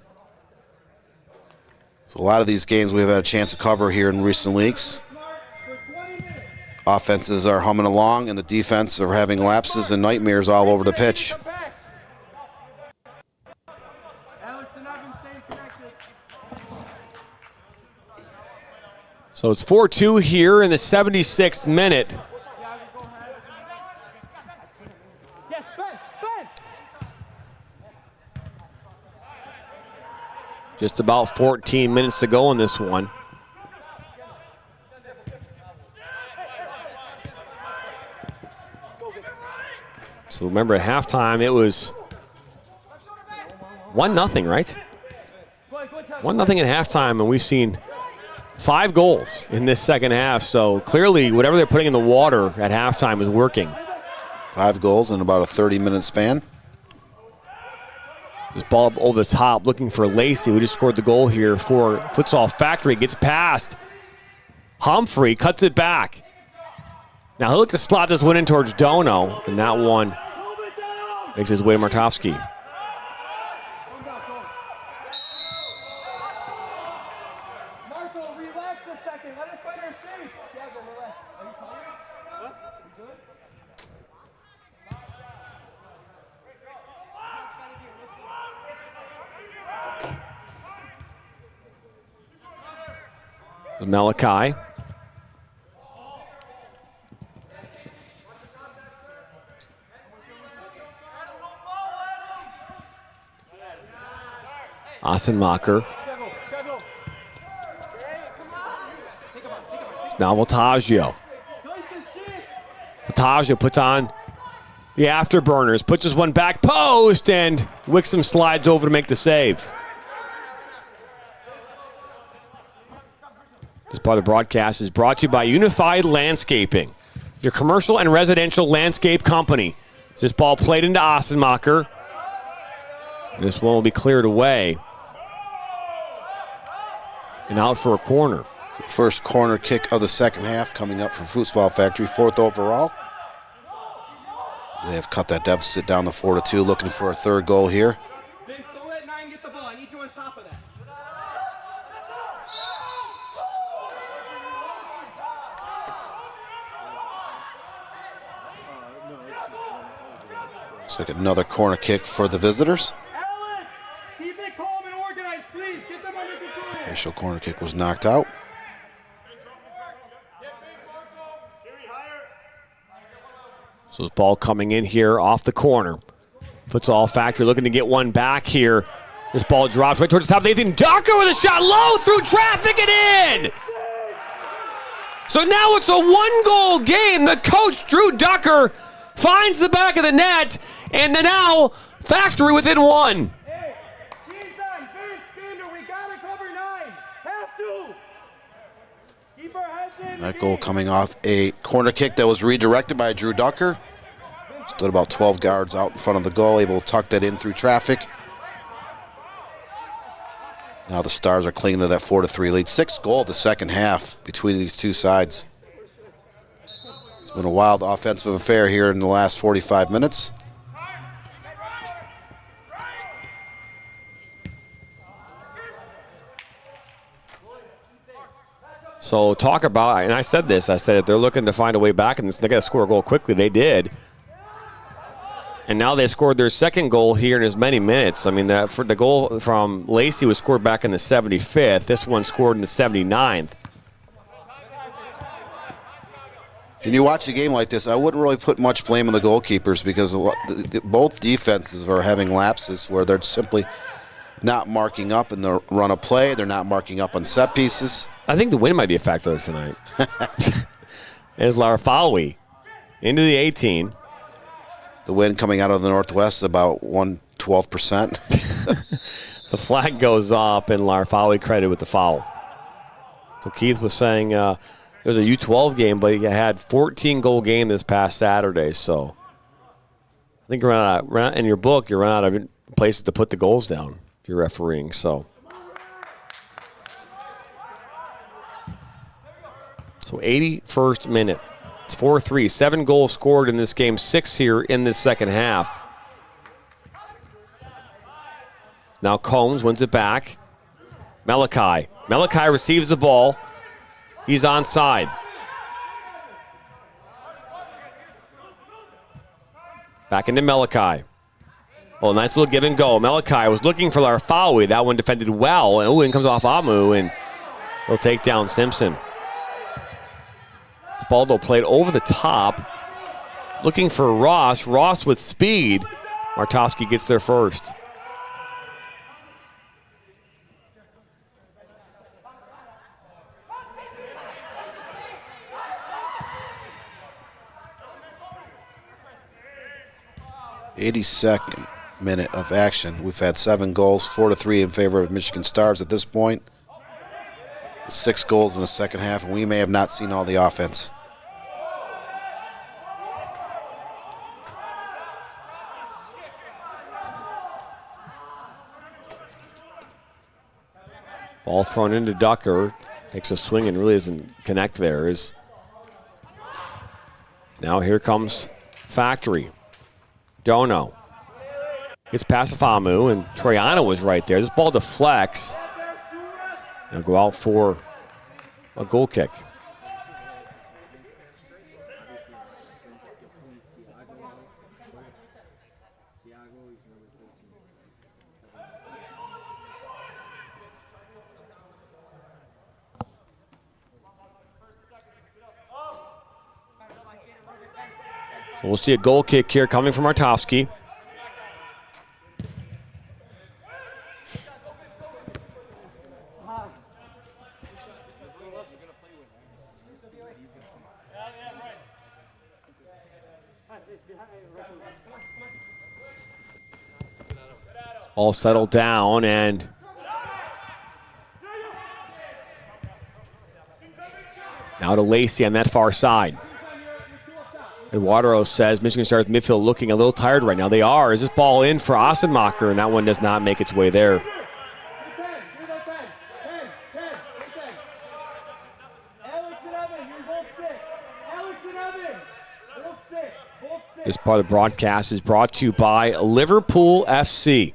So a lot of these games we've had a chance to cover here in recent weeks. Offenses are humming along, and the defense are having lapses and nightmares all over the pitch. So it's 4-2 here in the 76th minute. Just about 14 minutes to go in this one. So remember, at halftime, it was 1-0, right? 1-0 at halftime, and we've seen 5 goals in this second half. So clearly, whatever they're putting in the water at halftime is working. 5 goals in about a 30-minute span. This ball up over the top, looking for Lacey, who just scored the goal here for Futsal Factory. Gets past Humphrey, cuts it back. Now he'll look to slot this one in towards Dono, and that one makes his way to Martovsky. Marco, relax a second. Let us find our shape. Thiago, relax. Are you tired? What? You good? Malachi. Asenmacher. Now Voltaggio. Voltaggio puts on the afterburners, puts his one back post, and Wixom slides over to make the save. This part of the broadcast is brought to you by Unified Landscaping, your commercial and residential landscape company. This ball played into Asenmacher. This one will be cleared away and out for a corner. First corner kick of the second half coming up for Futsal Factory, 4th overall. They have cut that deficit down to 4-2, looking for a third goal here. Vince, don't let 9 get the ball. I need you on top of that. Looks like another corner kick for the visitors. Alex, keep it calm and organized, please. Get them under control here. Initial corner kick was knocked out. So this ball coming in here off the corner. Futsal Factory looking to get one back here. This ball drops right towards the top. Nathan Ducker with a shot low through traffic and in. So now it's a 1-goal game. The coach, Drew Ducker, finds the back of the net, and then now Factory within 1. Hey, she's on. Vince, Skinner, we gotta cover 9. Have to. Keep our heads in. That goal coming off a corner kick that was redirected by Drew Ducker. Stood about 12 yards out in front of the goal, able to tuck that in through traffic. Now the Stars are clinging to that 4-3 lead. 6th goal of the second half between these two sides. It's been a wild offensive affair here in the last 45 minutes. So talk about, and I said this, I said if they're looking to find a way back and they got to score a goal quickly, they did. And now they scored their second goal here in as many minutes. I mean, for the goal from Lacey was scored back in the 75th. This one scored in the 79th. When you watch a game like this, I wouldn't really put much blame on the goalkeepers because both defenses are having lapses where they're simply not marking up in the run of play. They're not marking up on set pieces. I think the win might be a factor tonight. There's Larafalwi into the 18. The wind coming out of the northwest about 1/12%. The flag goes up, and Larafalwi credited with the foul. So Keith was saying it was a U12 game, but he had 14-goal game this past Saturday. So I think in your book, you run out of places to put the goals down if you're refereeing. So 81st minute. It's 4-3, 7 goals scored in this game, 6 here in this second half. Now Combs wins it back. Malachi receives the ball. He's onside. Back into Malachi. Oh, nice little give and go. Malachi was looking for Larafalwi. That one defended well. And in comes off Amu, and he'll take down Simpson. Baldo played over the top, looking for Ross. Ross with speed. Martowski gets there first. '82nd minute of action. We've had 7 goals, 4-3 in favor of Michigan Stars at this point. 6 goals in the second half, and we may have not seen all the offense. Ball thrown into Ducker. Takes a swing and really doesn't connect there. Now here comes Factory. Dono gets past Afamu, and Troiano was right there. This ball deflects. They'll go out for a goal kick. We'll see a goal kick here coming from Artowski. All settled down, and now to Lacey on that far side. Eduardo says Michigan Stars midfield looking a little tired right now. They are. Is this ball in for Ossenmacher? And that one does not make its way there. This part of the broadcast is brought to you by Liverpool FC.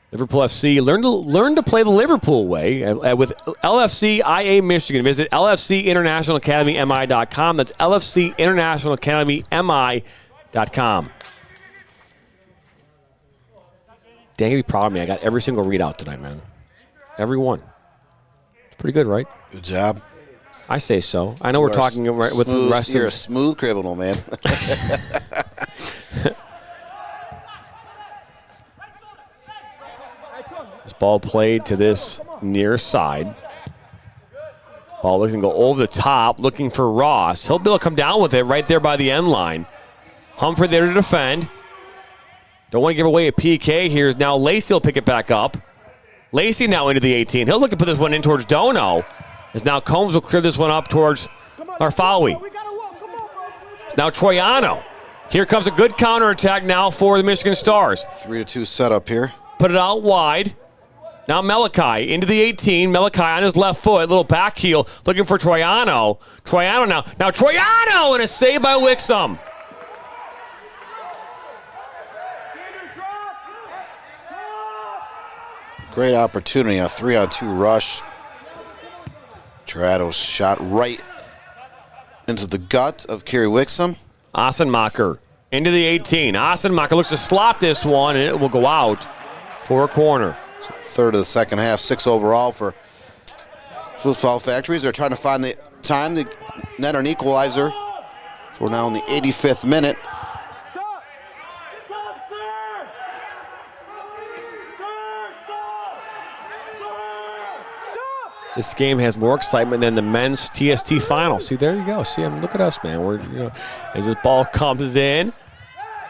Liverpool FC, learn to play the Liverpool way with LFC IA Michigan. Visit LFCInternationalAcademyMI.com. That's LFCInternationalAcademyMI.com. Dan, you'd be proud of me. I got every single readout tonight, man. Every one. Pretty good, right? Good job. I say so. I know we're talking with the rest You're of... a smooth criminal, man. This ball played to this near side. Ball looking to go over the top, looking for Ross. He'll be able to come down with it right there by the end line. Humphrey there to defend. Don't want to give away a PK here. Now Lacey will pick it back up. Lacey now into the 18. He'll look to put this one in towards Dono. As now Combs will clear this one up towards Arfawi. It's now Troiano. Here comes a good counterattack now for the Michigan Stars. 3-2 setup here. Put it out wide. Now Malachi into the 18. Malachi on his left foot. Little back heel looking for Troiano. Troiano now. Now Troiano and a save by Wixom. Great opportunity, a 3-on-2 rush. Troiano's shot right into the gut of Kerry Wixom. Ossenmacher into the 18. Ossenmacher looks to slot this one, and it will go out for a corner. So third of the second half, 6 overall for Futsal Factories. They're trying to find the time to net an equalizer. So we're now in the 85th minute. This game has more excitement than the men's TST final. See, there you go. See, I mean, look at us, man. We're, as this ball comes in,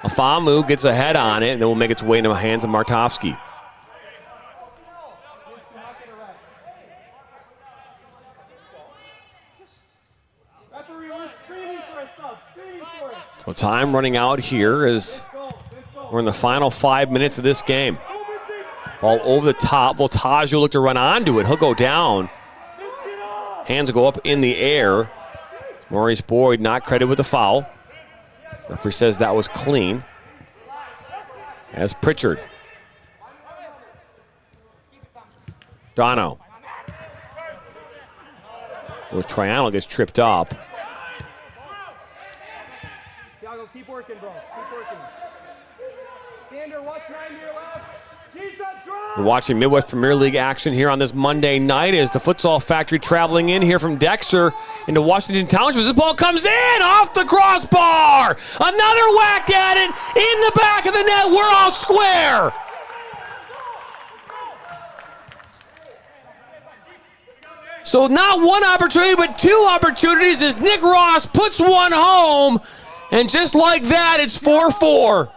Afamu gets a head on it, and then will make its way into the hands of Martovsky. So time running out here as we're in the final 5 minutes of this game. Ball over the top. Voltage will look to run onto it. He'll go down. Hands will go up in the air. Maurice Boyd not credited with the foul. Referee says that was clean. As Pritchard. Dono. Well, Troiano gets tripped up. Thiago, keep working, bro. Keep working. Skander, watch 9 to your left. We're watching Midwest Premier League action here on this Monday night as the Futsal Factory traveling in here from Dexter into Washington Township. This ball comes in off the crossbar. Another whack at it in the back of the net. We're all square. So not one opportunity, but 2 opportunities as Nick Ross puts one home. And just like that, it's 4-4.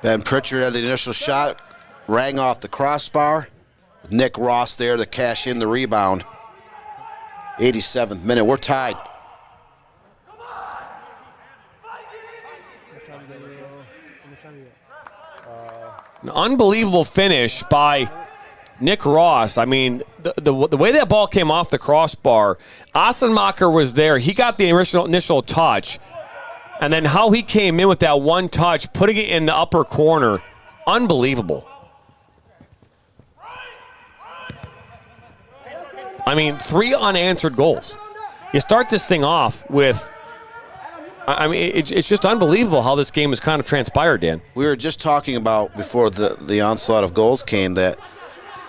Ben Pritchard had the initial shot, rang off the crossbar. Nick Ross there to cash in the rebound. 87th minute, we're tied. An unbelievable finish by Nick Ross. I mean, the way that ball came off the crossbar, Ossenmacher was there. He got the initial touch. And then how he came in with that one touch, putting it in the upper corner, unbelievable. I mean, 3 unanswered goals. You start this thing off with I mean, it's just unbelievable how this game has kind of transpired, Dan. We were just talking about before the onslaught of goals came that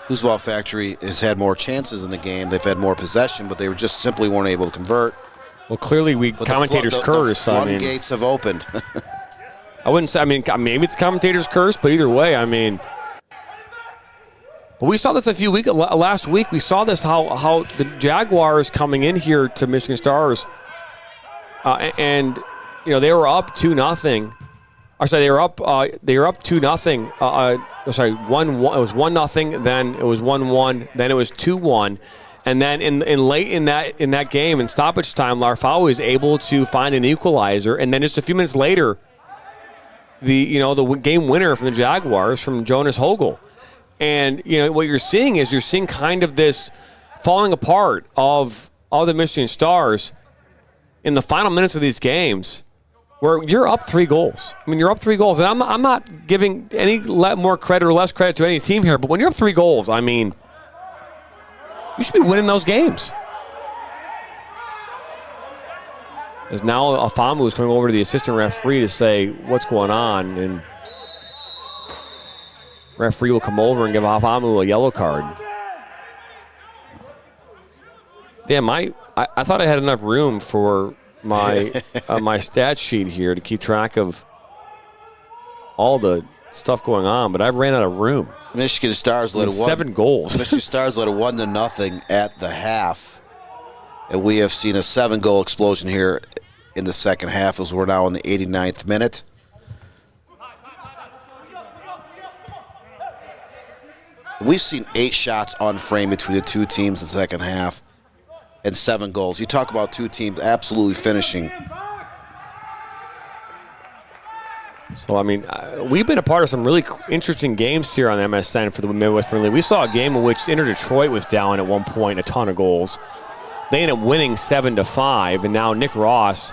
Huszwal Factory has had more chances in the game. They've had more possession, but they were just simply weren't able to convert. Well, clearly commentators' curse. The floodgates have opened. I wouldn't say. I mean, maybe it's commentators' curse, but either way, I mean. But we saw this last week. We saw this how the Jaguars coming in here to Michigan Stars, and they were up 2-0. Or sorry, they were up 2-0. Sorry, 1-1. It was 1-0. Then it was 1-1. Then it was 2-1. And then in late in that game in stoppage time, Larfau was able to find an equalizer. And then just a few minutes later, the game winner from the Jaguars from Jonas Hogel. And what you're seeing kind of this falling apart of the Michigan Stars in the final minutes of these games, where you're up 3 goals. I mean, you're up 3 goals, and I'm not giving any more credit or less credit to any team here. But when you're up 3 goals, I mean, you should be winning those games. As now Afamu is coming over to the assistant referee to say what's going on, and referee will come over and give Afamu a yellow card. Damn, I thought I had enough room for my my stat sheet here to keep track of all the stuff going on, but I've ran out of room. Michigan Stars led 7 goals. Michigan Stars led 1-0 at the half, and we have seen a 7-goal explosion here in the second half as we're now in the 89th minute. We've seen 8 shots on frame between the two teams in the second half and 7 goals. You talk about two teams absolutely finishing. So, I mean, we've been a part of some really interesting games here on MSN for the Midwest Premier League. We saw a game in which Inter Detroit was down at one point, a ton of goals. They ended up winning 7-5, and now Nick Ross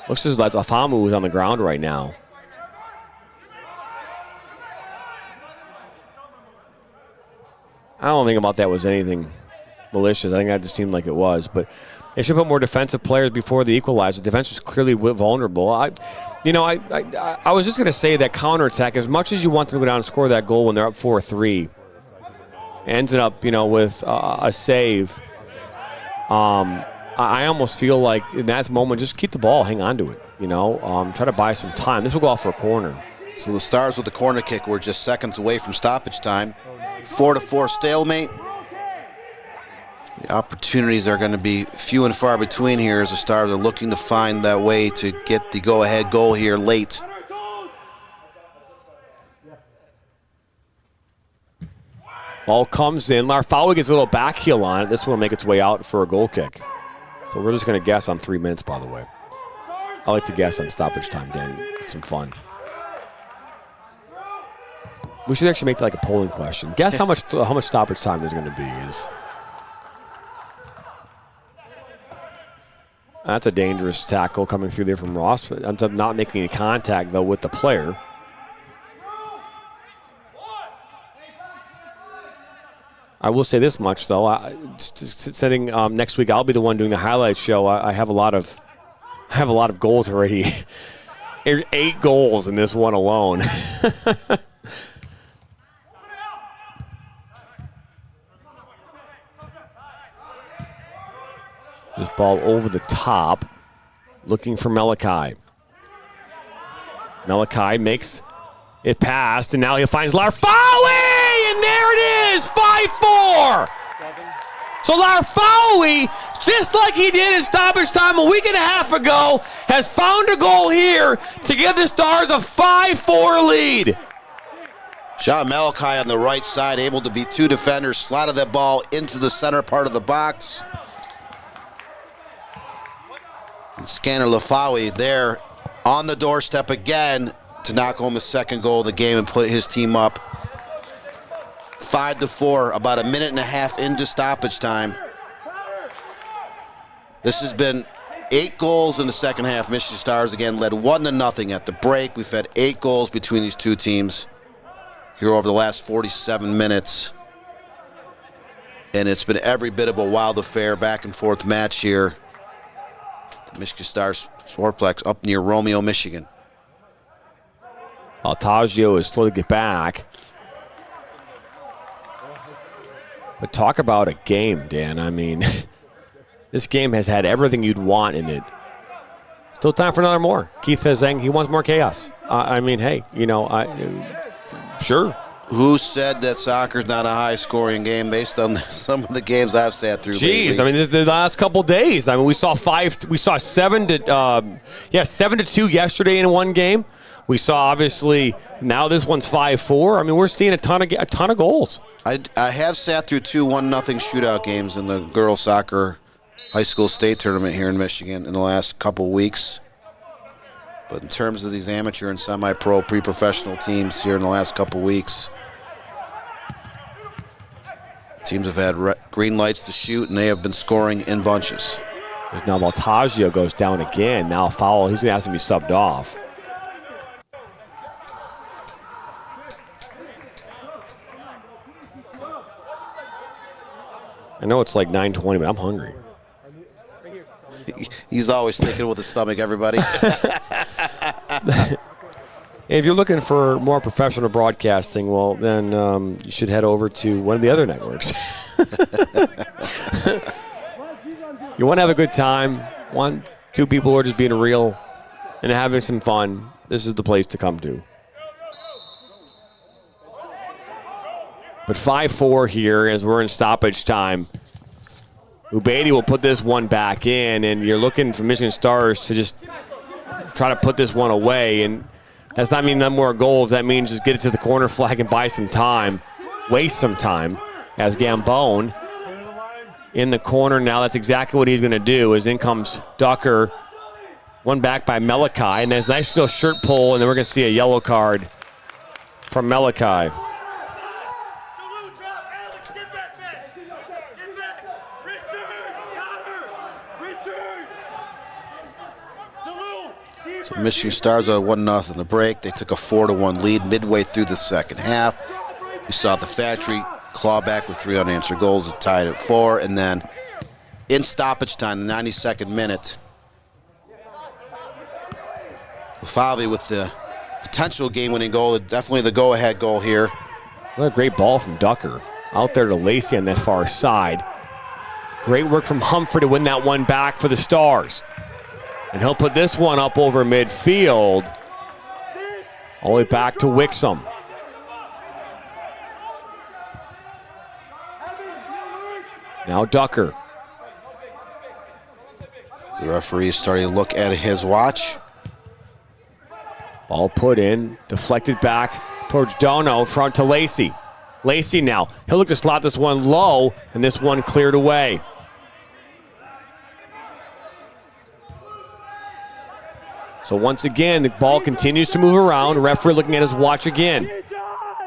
looks as though that's Afamu who's on the ground right now. I don't think about that was anything malicious. I think that just seemed like it was. But they should put more defensive players before the equalizer. Defense was clearly vulnerable. I was just going to say that counterattack, as much as you want them to go down and score that goal when they're up 4-3, ends up, with a save. I almost feel like in that moment, just keep the ball, hang on to it. Try to buy some time. This will go off for a corner. So the Stars with the corner kick were just seconds away from stoppage time. 4-4 stalemate. The opportunities are going to be few and far between here as the Stars are looking to find that way to get the go-ahead goal here late. Ball comes in. Larfau gets a little back heel on it. This one will make its way out for a goal kick. So we're just going to guess on 3 minutes, by the way. I like to guess on stoppage time, Dan. It's some fun. We should actually make that like a polling question. Guess how much stoppage time there's going to be. That's a dangerous tackle coming through there from Ross. Ends up not making any contact, though, with the player. I will say this much, though. Sitting next week, I'll be the one doing the highlights show. I have a lot of goals already. 8 goals in this one alone. This ball over the top, looking for Malachi. Malachi makes it past, and now he finds Larfawi, and there it is, 5-4. So Larfawi, just like he did in stoppage time a week and a half ago, has found a goal here to give the Stars a 5-4 lead. Sean Malachi on the right side, able to beat 2 defenders, slotted that ball into the center part of the box. And Scanner Lafawi there on the doorstep again to knock home his second goal of the game and put his team up 5-4, about a minute and a half into stoppage time. This has been 8 goals in the second half. Michigan Stars again led 1-0 at the break. We've had 8 goals between these two teams here over the last 47 minutes. And it's been every bit of a wild affair, back and forth match here. Michigan Stars Sportplex up near Romeo, Michigan. Altagio is slow to get back. But talk about a game, Dan. I mean, this game has had everything you'd want in it. Still time for another more. Keith says saying he wants more chaos. I mean, hey, you know, sure. Who said that soccer's not a high-scoring game based on some of the games I've sat through? Jeez, I mean, the last couple days. I mean, we saw 7-2 yesterday in one game. We saw obviously now this one's 5-4. I mean, we're seeing a ton of goals. I have sat through 2 1-0 shootout games in the girls soccer high school state tournament here in Michigan in the last couple weeks. But in terms of these amateur and semi-pro pre-professional teams here in the last couple weeks, teams have had green lights to shoot, and they have been scoring in bunches. As now Maltagio goes down again. Now a foul. He's going to have to be subbed off. I know it's like 9:20, but I'm hungry. He's always thinking with his stomach, everybody. If you're looking for more professional broadcasting, well, then you should head over to one of the other networks. You want to have a good time, two people who are just being real and having some fun, this is the place to come to. But 5-4 here as we're in stoppage time. Ubaidi will put this one back in, and you're looking for Michigan Stars to just try to put this one away. And that's not mean no more goals. That means just get it to the corner flag and buy some time, waste some time. As Gambone in the corner now, that's exactly what he's going to do. As in comes Ducker, one back by Melikai, and there's a nice little shirt pull, and then we're going to see a yellow card from Melikai. So Michigan Stars are 1-0 in the break. They took a 4-1 lead midway through the second half. We saw the Factory claw back with 3 unanswered goals. It tied at 4, and then in stoppage time, the 92nd minute, Lafavi with the potential game-winning goal, definitely the go-ahead goal here. What a great ball from Ducker. Out there to Lacey on that far side. Great work from Humphrey to win that one back for the Stars. And he'll put this one up over midfield. All the way back to Wixom. Now Ducker. The referee is starting to look at his watch. Ball put in, deflected back towards Dono, front to Lacey. Lacey now, he'll look to slot this one low, and this one cleared away. So once again, the ball continues to move around. Referee looking at his watch again.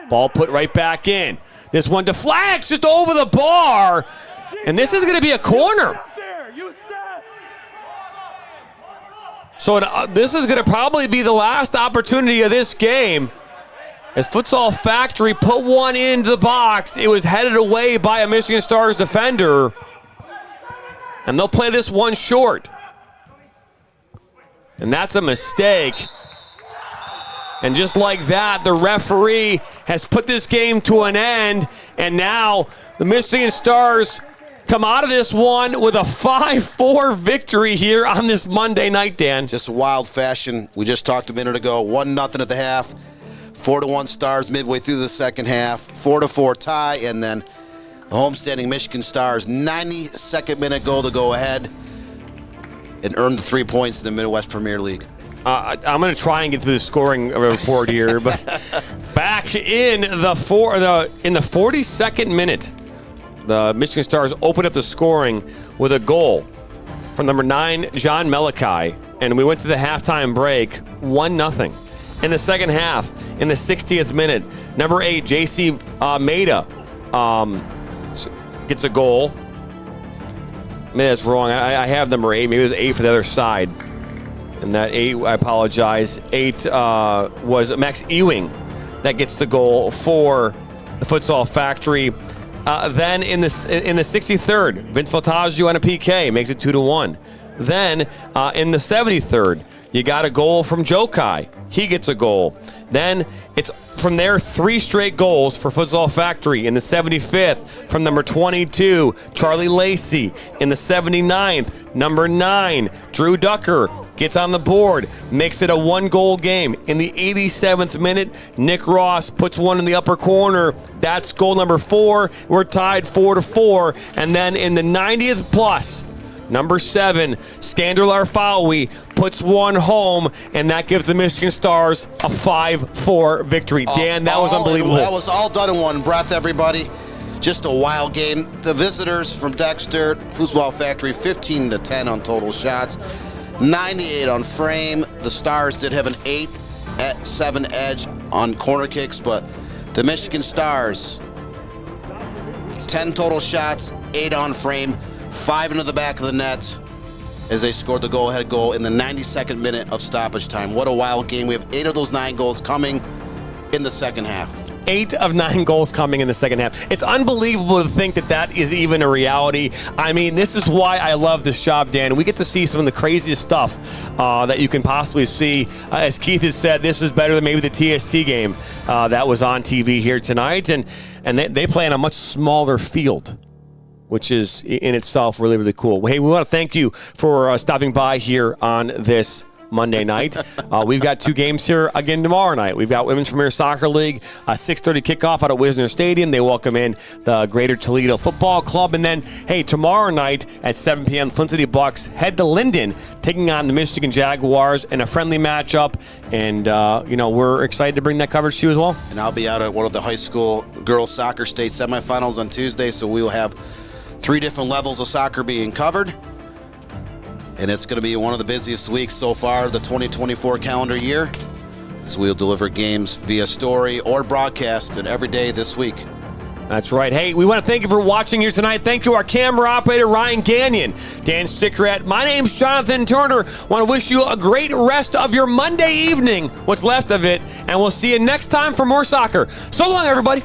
Ball put right back in. This one deflects just over the bar, and this is going to be a corner. So this is going to probably be the last opportunity of this game. As Futsal Factory put one into the box, it was headed away by a Michigan Stars defender, and they'll play this one short. And that's a mistake. And just like that, the referee has put this game to an end. And now the Michigan Stars come out of this one with a 5-4 victory here on this Monday night, Dan. Just wild fashion. We just talked a minute ago. 1-0 at the half. 4-1 Stars midway through the second half. 4-4 tie. And then the homestanding Michigan Stars 92nd minute goal to go ahead and earn the 3 points in the Midwest Premier League. I'm going to try and get through the scoring report here, but back in the 42nd minute, the Michigan Stars opened up the scoring with a goal from number 9, John Melikai, and we went to the halftime break 1-0. In the second half, in the 60th minute, number 8, J.C. Maida gets a goal. Maybe that's wrong. I have number 8. Maybe it was 8 for the other side. And that 8, I apologize. 8 was Max Ewing that gets the goal for the Futsal Factory. Then in the 63rd, Vince Voltaggio on a PK makes it 2-1. Then in the 73rd, you got a goal from Jokai. He gets a goal. Then it's from there 3 straight goals for Futsal Factory. In the 75th, from number 22, Charlie Lacey. In the 79th, number 9, Drew Ducker gets on the board, makes it a 1-goal game. In the 87th minute, Nick Ross puts one in the upper corner. That's goal number 4. We're tied 4-4. And then in the 90th plus, number 7, Skander Larfawi puts one home, and that gives the Michigan Stars a 5-4 victory. Dan, that was unbelievable. That was all done in one breath, everybody. Just a wild game. The visitors from Dexter, Futsal Factory, 15-10 on total shots, 98 on frame. The Stars did have an 8-7 edge on corner kicks, but the Michigan Stars, 10 total shots, 8 on frame, 5 into the back of the net as they scored the go-ahead goal in the 92nd minute of stoppage time. What a wild game. We have 8 of those 9 goals coming in the second half. 8 of 9 goals coming in the second half. It's unbelievable to think that that is even a reality. I mean, this is why I love this job, Dan. We get to see some of the craziest stuff that you can possibly see. As Keith has said, this is better than maybe the TST game that was on TV here tonight. And they play on a much smaller field, which is in itself really, really cool. Hey, we want to thank you for stopping by here on this Monday night. We've got 2 games here again tomorrow night. We've got Women's Premier Soccer League, a 6:30 kickoff out at Wisner Stadium. They welcome in the Greater Toledo Football Club. And then, hey, tomorrow night at 7 p.m., Flint City Bucks head to Linden, taking on the Michigan Jaguars in a friendly matchup. And, we're excited to bring that coverage to you as well. And I'll be out at one of the high school girls soccer state semifinals on Tuesday, so we will have 3 different levels of soccer being covered. And it's going to be one of the busiest weeks so far, the 2024 calendar year, as we'll deliver games via story or broadcast and every day this week. That's right. Hey, we want to thank you for watching here tonight. Thank you to our camera operator, Ryan Gagnon, Dan Stickrett. My name's Jonathan Turner. Want to wish you a great rest of your Monday evening, what's left of it, and we'll see you next time for more soccer. So long, everybody.